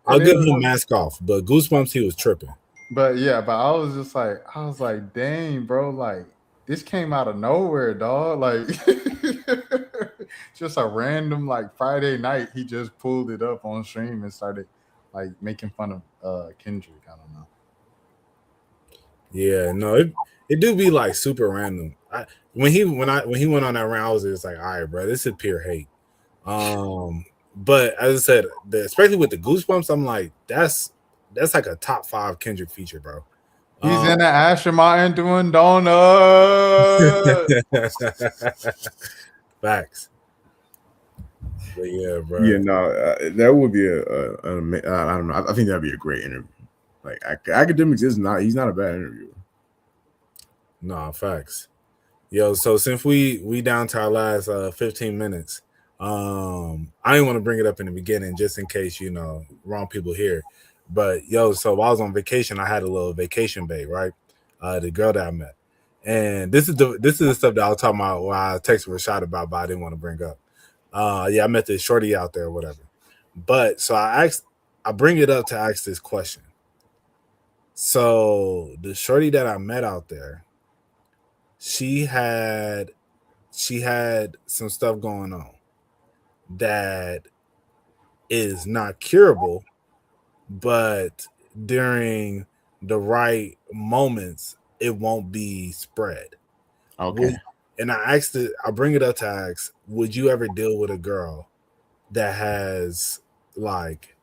I'll And give it him was, Mask Off, but Goosebumps, he was tripping. but yeah, but I was like, dang, bro, like this came out of nowhere, dog. Like just a random like Friday night, he just pulled it up on stream and started like making fun of Kendrick. I don't know. Yeah, no, it do be like super random. When he went on that round, I was just like, all right, bro, this is pure hate. But as I said, especially with the Goosebumps, I'm like, that's like a top 5 Kendrick feature, bro. He's in the Asher Martin doing donuts. Facts. But yeah, bro. Yeah, no, that would be I don't know. I think that'd be a great interview. Like academics he's not a bad interviewer. No, facts. Yo, so since we down to our last 15 minutes, I didn't want to bring it up in the beginning just in case, wrong people here. But yo, so while I was on vacation, I had a little vacation babe, right? The girl that I met. And this is the stuff that I was talking about when I texted Rashad about, but I didn't want to bring up. Yeah, I met this shorty out there or whatever. But so I bring it up to ask this question. So the shorty that I met out there, she had some stuff going on that is not curable, but during the right moments, it won't be spread. Okay. And I bring it up to ask, would you ever deal with a girl that has like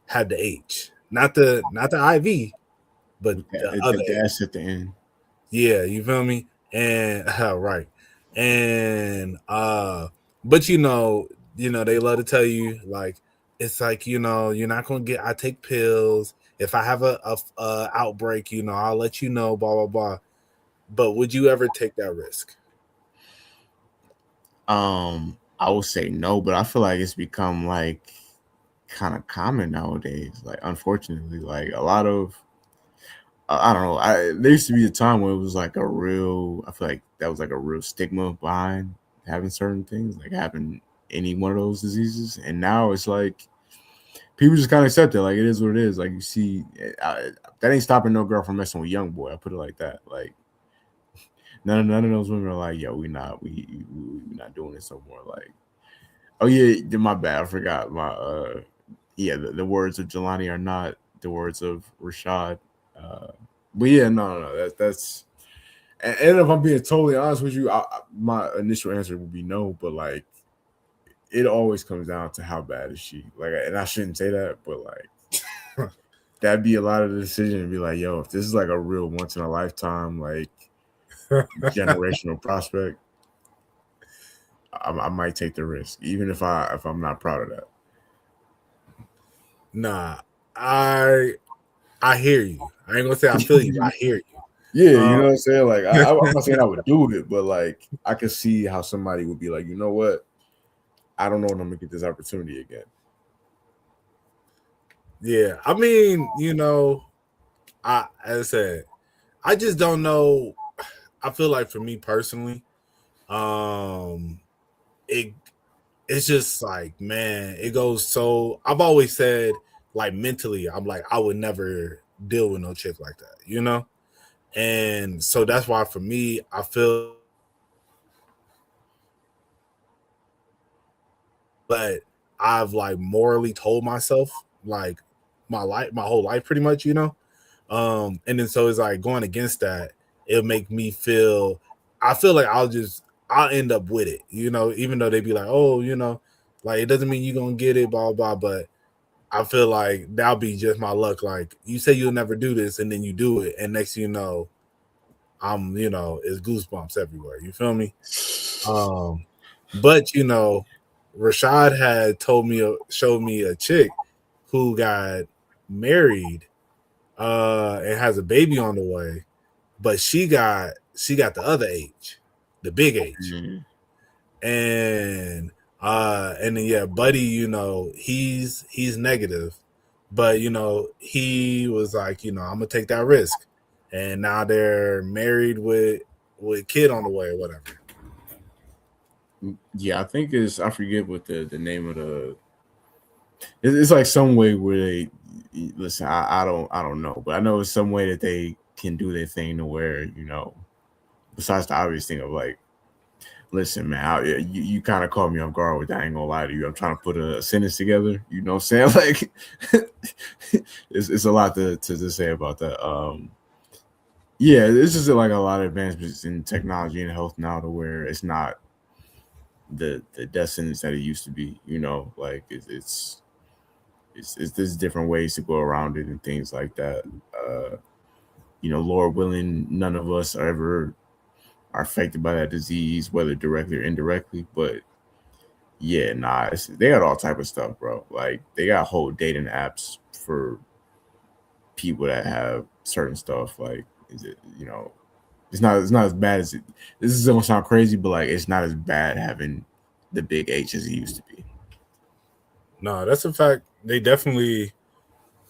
had the H, not the IV, but the other the S at the end. Yeah, you feel me? And right. And but they love to tell you like it's like, you're not gonna get I take pills. If I have a outbreak, I'll let you know, blah blah blah. But would you ever take that risk? I would say no, but I feel like it's become like kind of common nowadays. Like unfortunately, like a lot of I don't know. There used to be a time where it was like I feel like that was like a real stigma behind having certain things, like having any one of those diseases. And now it's like people just kind of accept it. Like it is what it is. Like you see, that ain't stopping no girl from messing with young boy. I put it like that. Like none of those women are like, yo, we not doing this no more. Like, oh yeah, my bad. I forgot my the words of Jelani are not the words of Rashad. But yeah, no. That's and if I'm being totally honest with you, my initial answer would be no. But like, it always comes down to how bad is she. Like, and I shouldn't say that, but like, that'd be a lot of the decision to be like, yo, if this is like a real once in a lifetime, like, generational prospect, I might take the risk, even if I'm not proud of that. Nah, I hear you. I ain't gonna say I feel you. But I hear you. Yeah, you know what I'm saying? Like, I'm not saying I would do it, but like, I could see how somebody would be like, you know what? I don't know when I'm gonna get this opportunity again. Yeah, I mean, as I said, I just don't know. I feel like for me personally, it it's just like, man, it goes so. I've always said, like, mentally, I'm like, I would never deal with no chick like that, and so that's why for me, I feel. But I've like morally told myself like my whole life pretty much, and then so it's like going against that, it'll make me feel I feel like I'll end up with it, even though they be like, oh, like it doesn't mean you're gonna get it, blah blah, but I feel like that'll be just my luck. Like you say you'll never do this and then you do it, and next thing you know, it's goosebumps everywhere. You feel me? But Rashad had showed me a chick who got married and has a baby on the way, but she got the other age, the big age. Mhm. And then yeah, Buddy, he's negative, but he was like, I'm gonna take that risk. And now they're married with kid on the way or whatever. Yeah, I think I forget what the name of the. It's like some way where they listen. I don't know, but I know it's some way that they can do their thing to where besides the obvious thing of like, listen, man, you kind of caught me off guard with that. I ain't gonna lie to you. I'm trying to put a sentence together. You know what I'm saying? Like, it's a lot to say about that. Yeah, it's just like a lot of advancements in technology and health now to where it's not the death sentence that it used to be. Like it's there's different ways to go around it and things like that. Lord willing, none of us are affected by that disease, whether directly or indirectly. But yeah, nah, they got all type of stuff, bro. Like they got whole dating apps for people that have certain stuff. Like, is it it's not as bad as it. This is gonna sound crazy, but like it's not as bad having the big H as it used to be. No, that's a fact. They definitely,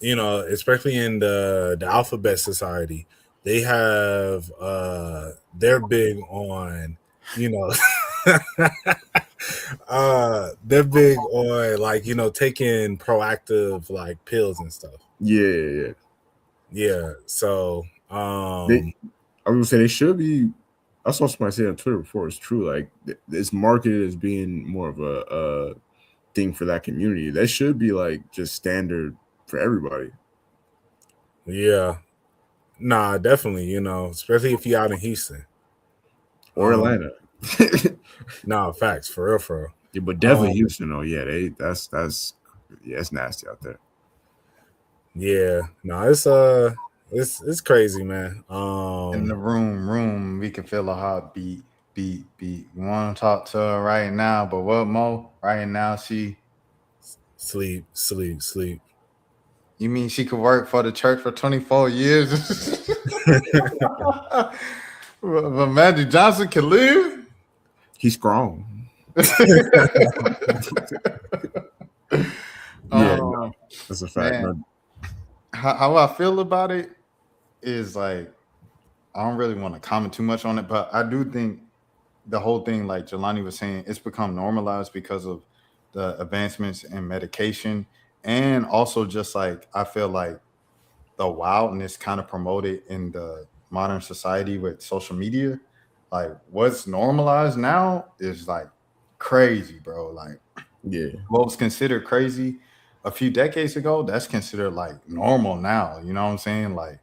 especially in the alphabet society, they have they're big on, they're big on like, taking proactive like pills and stuff. Yeah. Yeah. So I was gonna say they should be. I saw somebody say on Twitter before. It's true. Like it's marketed as being more of a thing for that community. That should be like just standard for everybody. yeah. Nah, definitely, especially if you're out in Houston. Or Atlanta. Nah, facts, for real, for real. Yeah, but definitely Houston though. Yeah, that's it's nasty out there. Yeah, no, it's crazy, man. In the room, we can feel a heartbeat, beat. We want to talk to her right now, but what, Mo? Right now, she. Sleep. You mean she could work for the church for 24 years? But Magic Johnson can live? He's strong. Yeah, no, that's a fact. Man, how I feel about it is like I don't really want to comment too much on it, but I do think the whole thing, like Jelani was saying, it's become normalized because of the advancements in medication, and also just like I feel like the wildness kind of promoted in the modern society with social media. Like what's normalized now is like crazy, bro. Like Yeah, what was considered crazy a few decades ago, that's considered like normal now. You know what I'm saying? Like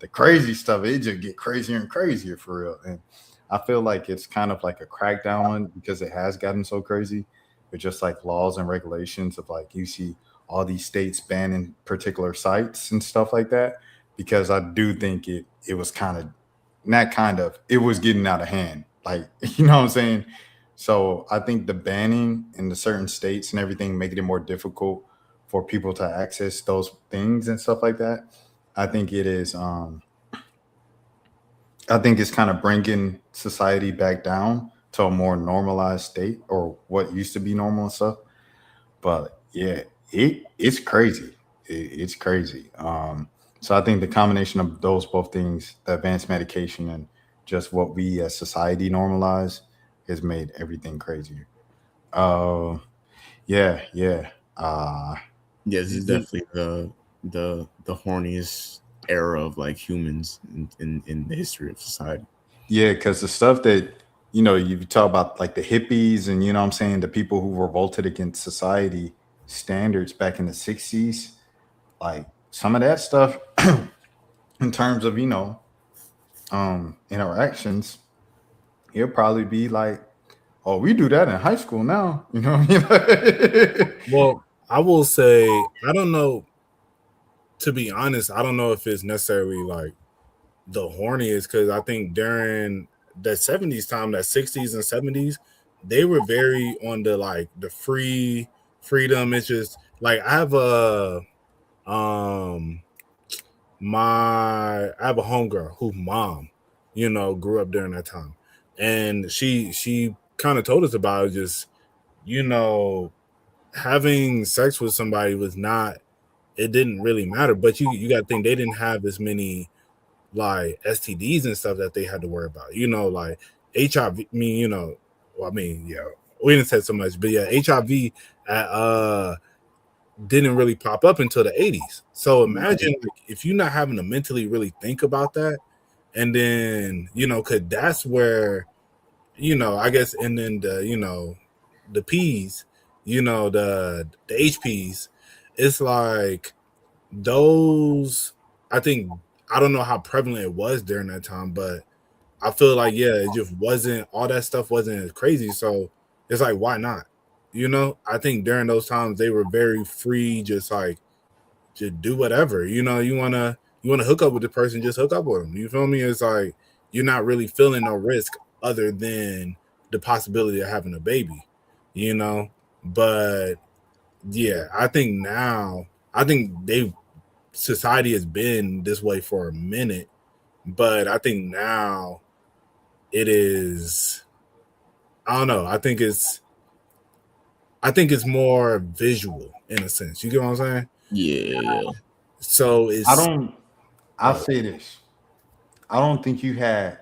the crazy stuff, it just get crazier and crazier for real. And I feel like it's kind of like a crackdown one because it has gotten so crazy with just like laws and regulations of like you see all these states banning particular sites and stuff like that. Because I do think it was kind of not kind of, it was getting out of hand. Like, you know what I'm saying? So I think the banning in the certain states and everything making it more difficult for people to access those things and stuff like that. I think it is. I think it's kind of bringing society back down to a more normalized state or what used to be normal and stuff. But yeah, it's crazy. It's crazy. So I think the combination of those both things, the advanced medication and just what we as society normalize, has made everything crazier. Uh, yeah, yeah. Yeah, this is definitely the horniest era of like humans in the history of society. Yeah, because the stuff that you talk about, like the hippies, and what I'm saying, the people who revolted against society standards back in the '60s, like some of that stuff, in terms of interactions, it'll probably be like, oh, we do that in high school now. You know what I mean? Well, I will say, I don't know. To be honest, I don't know if it's necessarily like the horniest, because I think during the 70s time, that 60s and 70s, they were very on the like the freedom. It's just like I have a um I have a homegirl who mom, grew up during that time. And she kind of told us about it, just, you know, having sex with somebody was not, it didn't really matter. But you gotta think they didn't have as many like STDs and stuff that they had to worry about. Like HIV. Well, I mean, yeah, we didn't say so much, but yeah, HIV didn't really pop up until the 80s. So imagine like, if you're not having to mentally really think about that, and then cause that's where I guess, and then the P's, the HPs, it's like those. I think, I don't know how prevalent it was during that time, but I feel like, yeah, it just wasn't, all that stuff wasn't as crazy. So it's like, why not? I think during those times they were very free, just like, just do whatever. You wanna hook up with the person, just hook up with them. You feel me? It's like you're not really feeling no risk other than the possibility of having a baby. You know, but yeah, I think they society has been this way for a minute, but I think now it is. I don't know. I think it's more visual in a sense. You get what I'm saying? Yeah. So it's. I don't. I'll say this. I don't think you had.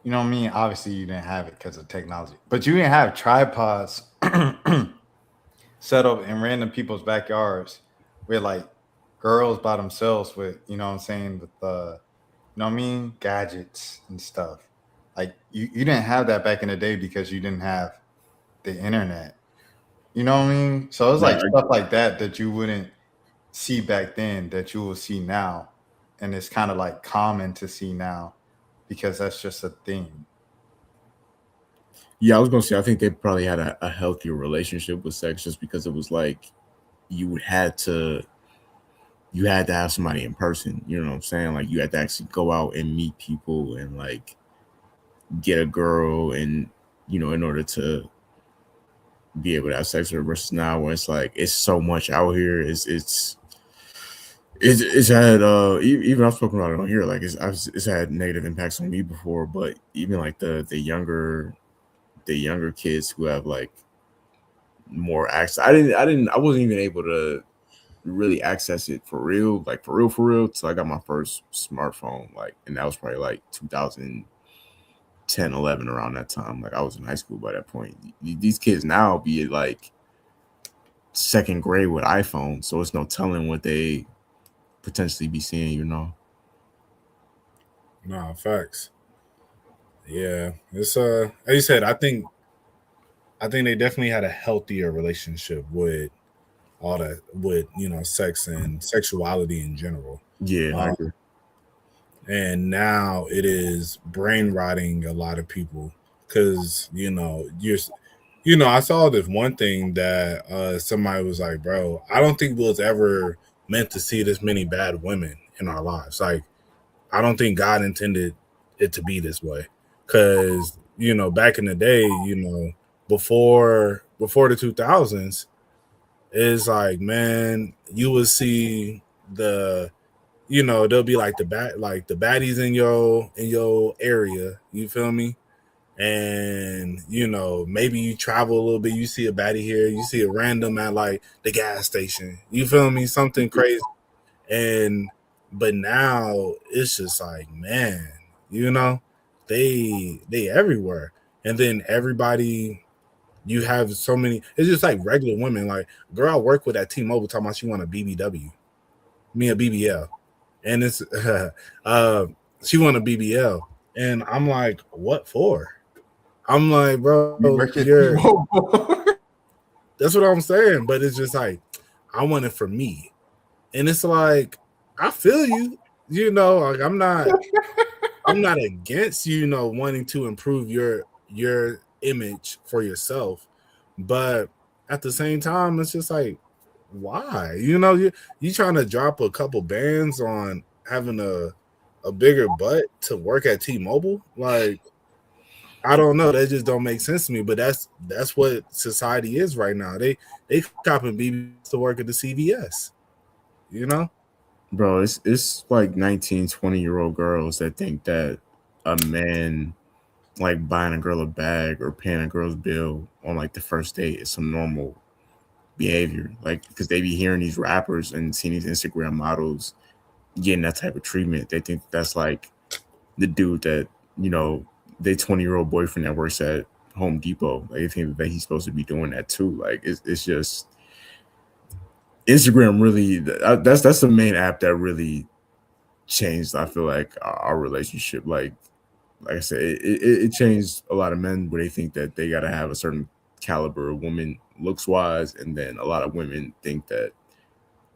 You know what I mean? Obviously, you didn't have it because of technology, but you didn't have tripods set up in random people's backyards with like girls by themselves with, what I'm saying, with you know what I mean, gadgets and stuff. Like you didn't have that back in the day because you didn't have the internet. You know what I mean? So it's No, like stuff like that that you wouldn't see back then that you will see now. And it's kind of like common to see now because that's just a thing. yeah, I was gonna say I think they probably had a healthier relationship with sex just because it was like you had to you had to have somebody in person. You know what I'm saying? Like you had to actually go out and meet people and like get a girl and in order to be able to have sex with her versus now where it's like it's so much out here. It's had even I've spoken about it on here, like it's had negative impacts on me before, but even like the younger kids who have like more access. I wasn't even able to really access it for real, like for real. So I got my first smartphone, like, and that was probably like 2010, 11, around that time. Like I was in high school by that point. These kids now be like second grade with iPhone, so it's no telling what they potentially be seeing. No, facts. Yeah, it's like you said, I think they definitely had a healthier relationship with all that, with sex and sexuality in general. Yeah, I Um, agree. and now it is brain rotting a lot of people because I saw this one thing that somebody was like, bro, I don't think we was ever meant to see this many bad women in our lives. Like, I don't think God intended it to be this way. Because back in the day, before the 2000s, it's like, man, you would see there'll be like the baddies in your area. You feel me? And maybe you travel a little bit, you see a baddie here, you see a random at like the gas station. You feel me? Something crazy. And but now it's just like, man, they everywhere. And then everybody, you have so many. It's just like regular women. Like, girl I work with at T-Mobile talking about she want a BBW, me a BBL, and it's she want a BBL, and I'm like, what for? I'm like, bro, that's what I'm saying. But it's just like, I want it for me, and it's like, I feel you. Like I'm not against wanting to improve your image for yourself, but at the same time, it's just like, why? You trying to drop a couple bands on having a bigger butt to work at T-Mobile? Like, I don't know. That just don't make sense to me. But that's what society is right now. They copping BBs to work at the CVS. Bro, it's like 19, 20-year-old girls that think that a man like buying a girl a bag or paying a girl's bill on like the first date is some normal behavior. Like, because they be hearing these rappers and seeing these Instagram models getting that type of treatment. They think that's like the dude that, their 20-year-old boyfriend that works at Home Depot. Like, they think that he's supposed to be doing that too. Like, it's just Instagram really, that's the main app that really changed, I feel like, our relationship. Like I said, it changed a lot of men where they think that they got to have a certain caliber of woman looks wise, and then a lot of women think that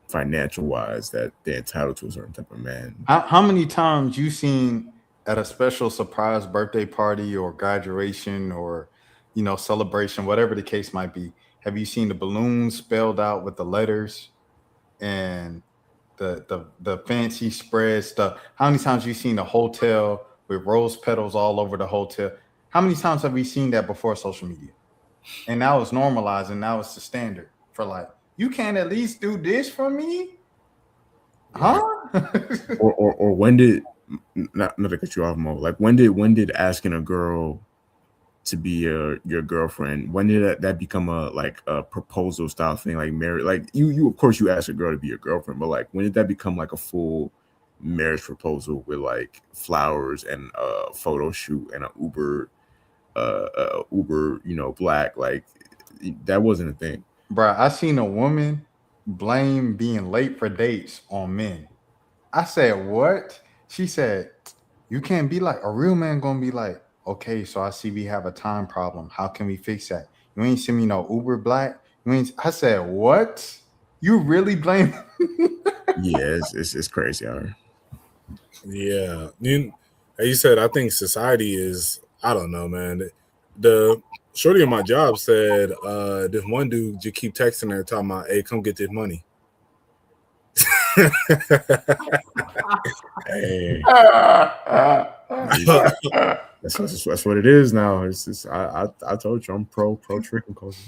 financial wise that they're entitled to a certain type of man. How many times you seen at a special surprise birthday party or graduation or celebration, whatever the case might be, have you seen the balloons spelled out with the letters and the fancy spread stuff? How many times have you seen the hotel with rose petals all over the hotel? How many times have we seen that before social media? And now it's normalized, and now it's the standard for like, you can't at least do this for me, huh? or when did, not to cut you off, Mo, like when did asking a girl to be your girlfriend, when did that become a proposal style thing, like marriage? Like you of course you ask a girl to be your girlfriend, but like when did that become like a full marriage proposal with like flowers and a photo shoot and an Uber black? Like, that wasn't a thing. Bro, I seen a woman blame being late for dates on men. I said, what? She said, you can't be like, a real man gonna be like, okay, so I see we have a time problem. How can we fix that? You ain't seen me no Uber black. I said, what? You really blame? Yeah, it's crazy out here. Yeah. As you said, I think society is, I don't know, man. The shorty in my job said, this one dude just keep texting her talking about, hey, come get this money. Hey. That's what it is now. It's just, I told you I'm pro tricking culture.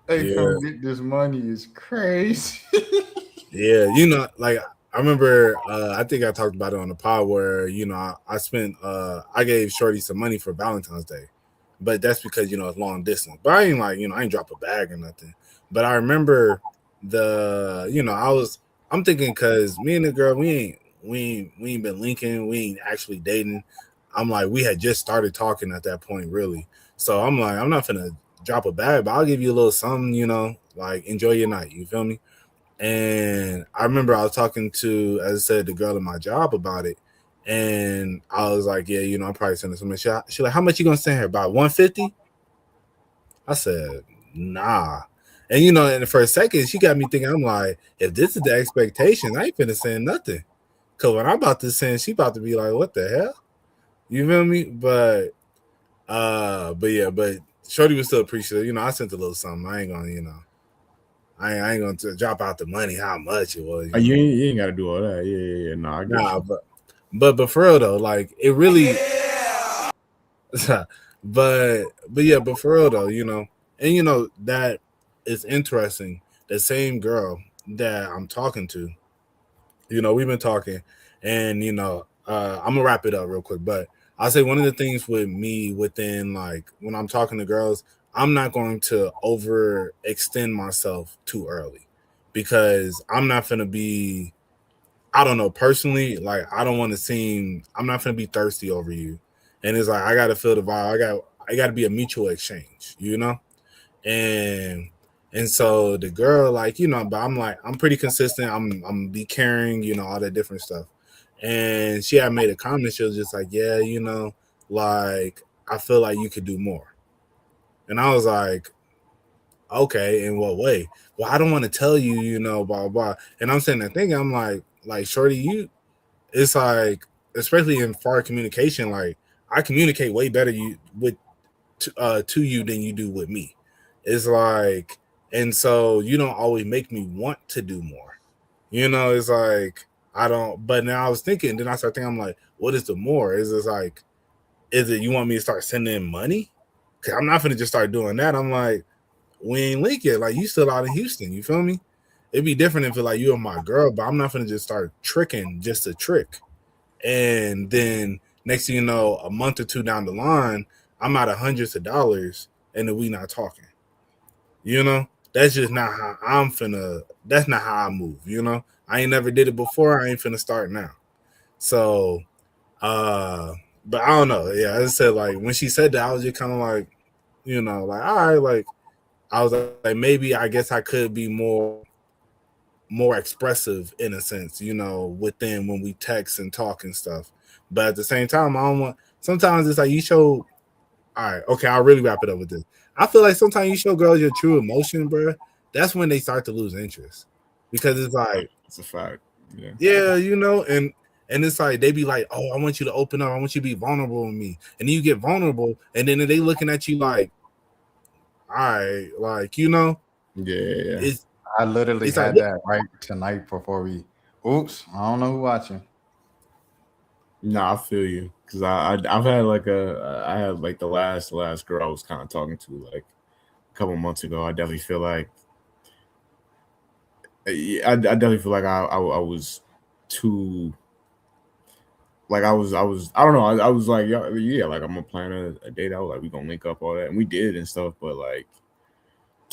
Hey, come get this money is crazy. Yeah, like I remember, I think I talked about it on the pod where I spent I gave Shorty some money for Valentine's Day, but that's because it's long distance. But I ain't like I ain't drop a bag or nothing. But I remember I'm thinking, because me and the girl, we ain't been linking, we ain't actually dating. I'm like, we had just started talking at that point, really. So I'm like, I'm not finna drop a bag, but I'll give you a little something, like enjoy your night. You feel me? And I remember I was talking to, as I said, the girl at my job about it, and I was like, yeah, I'm probably sending some. She like, how much you gonna send her? About $150? I said, nah. And and for a second, she got me thinking. I'm like, if this is the expectation, I ain't finna send nothing. Cause when I'm about to send, she about to be like, what the hell? You feel me? But Shorty was still appreciative. I sent a little something. I ain't gonna, I ain't gonna drop out the money, how much it was. You ain't got to do all that. Yeah. No, I get you. But for real though, like it really but for real though, and that is interesting. The same girl that I'm talking to, we've been talking, and I'm gonna wrap it up real quick. But I'll say one of the things with me within like when I'm talking to girls, I'm not going to overextend myself too early because I'm not gonna be. I don't know personally, like I don't want to seem. I'm not gonna be thirsty over you, and it's like I gotta feel the vibe. I got to be a mutual exchange. and so the girl, like, but I'm like, I'm pretty consistent. I'm be caring, all that different stuff. And she had made a comment. She was just like, yeah, like I feel like you could do more. And I was like, okay, in what way? Well, I don't want to tell you, blah blah. And I'm saying that thing. I'm like, shorty, it's like, especially in far communication, like I communicate way better to you than you do with me. It's like, and so you don't always make me want to do more. It's like I don't. But now I was thinking, then I started thinking, I'm like, what is the more? Is it like, is it you want me to start sending in money? Cause I'm not gonna just start doing that. I'm like, we ain't linked yet. Like you still out in Houston. You feel me? It'd be different if like you are my girl, but I'm not gonna just start tricking just to trick. And then next thing you know, a month or two down the line, I'm out of hundreds of dollars, and then we not talking. That's just not how I'm finna. That's not how I move. I ain't never did it before. I ain't finna start now. So, uh, but I don't know. Yeah, as I said, like when she said that, I was just kind of like, like all right, like I was like maybe I guess I could be more expressive in a sense, within when we text and talk and stuff. But at the same time, I don't want. Sometimes it's like you show. All right, okay, I'll really wrap it up with this. I feel like sometimes you show girls your true emotion, bro. That's when they start to lose interest because it's like, It's a fact. Yeah. yeah, and it's like they be like, oh, I want you to open up, I want you to be vulnerable with me, and then you get vulnerable, and then they looking at you like, all right, like Yeah. it's I literally it's like had that right tonight before we. Oops, I don't know who watching. No, I feel you because I've had like I had like the last girl I was kind of talking to like a couple months ago. I definitely feel like I definitely feel like I was too like I don't know I was like yeah like I'm gonna plan a date out, like we gonna link up all that, and we did and stuff, but like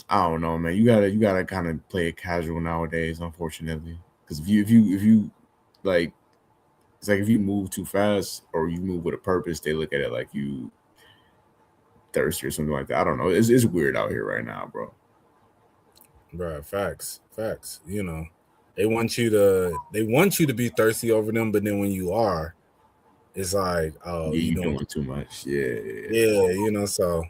I don't know, man, you gotta kind of play it casual nowadays, unfortunately, because if you like it's like if you move too fast or you move with a purpose, they look at it like you thirsty or something like that. I don't know. It's weird out here right now, bro. bro, facts. They want you to be thirsty over them, but then when you are, it's like, oh, Yeah, you you don't. doing too much. Yeah. Yeah, so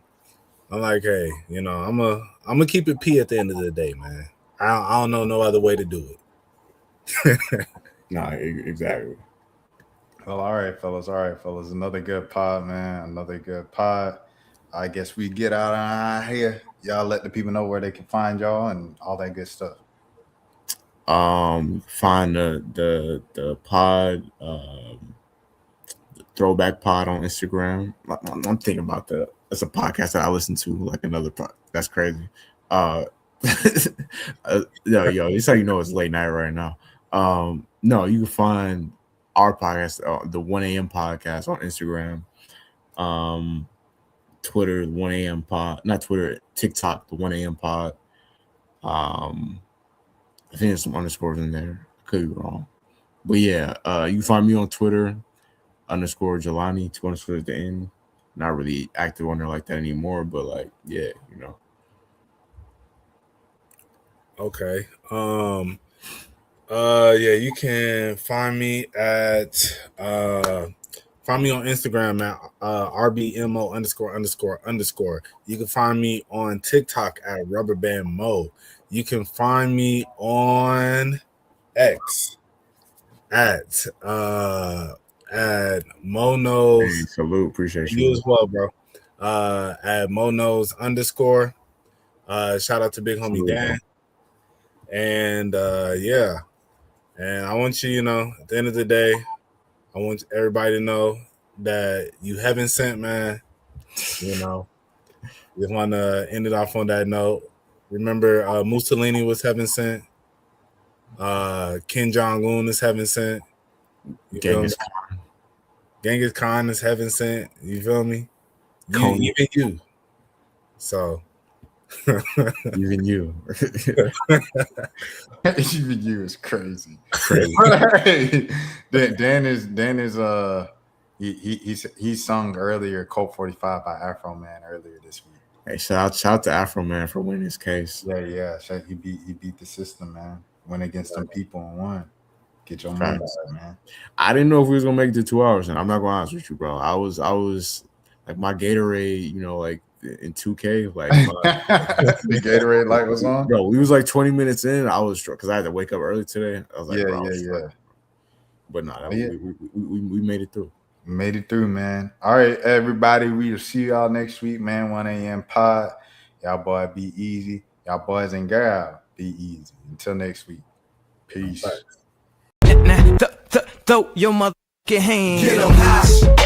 I'm like, hey, I'm gonna keep it P at the end of the day, man. I don't know no other way to do it. Nah, exactly. Well, all right, fellas. All right, fellas. Another good pod, man. Another good pod. I guess we get out of here. Y'all let the people know where they can find y'all and all that good stuff. Find the pod, throwback pod on Instagram. I'm thinking about that's a podcast that I listen to, like another pod. That's crazy. Uh, yo, it's how you know it's late night right now. No, you can find our podcast, the 1 a.m. podcast on Instagram. Um, Twitter, the 1 a.m. pod, not Twitter, TikTok, the 1 a.m. pod. Um, I think there's some underscores in there. I could be wrong. But yeah, you can find me on Twitter, underscore Jelani, 2 underscores at the end. Not really active on there like that anymore, but like, yeah, Okay. Yeah, you can find me on Instagram at RBMO ____. You can find me on TikTok at RubberBandMo. You can find me on X at Hey, Monos. salute, appreciate You you. as well, bro. At Monos _. Shout out to Big Homie Salute, bro. Dan. And yeah. And I want you, at the end of the day, I want everybody to know that you heaven sent, man. You know, just want to end it off on that note. Remember, Mussolini was heaven sent. Kim Jong-un is heaven sent. You feel me? Genghis Khan is heaven sent. You feel me? Even you. So even you. Even you is crazy. Right. Dan is he sung earlier Colt 45 by Afro Man earlier this week. Hey, shout out to Afro Man for winning his case. Yeah. He beat the system, man. Went against them people and won. Get your money back, man. I didn't know if we was gonna make it to 2 hours, and I'm not gonna honest with you, bro. I was like my Gatorade, you know, like in 2K, like the Gatorade light was on. Bro, we was like 20 minutes in. I was because I had to wake up early today. I was like, yeah. But no, we made it through. Made it through, man. All right, everybody. We'll see y'all next week, man. 1 a.m. pod. Y'all boy be easy. Y'all boys and girl be easy. Until next week. Peace. Now, throw your motherfucking hands. Get 'em high.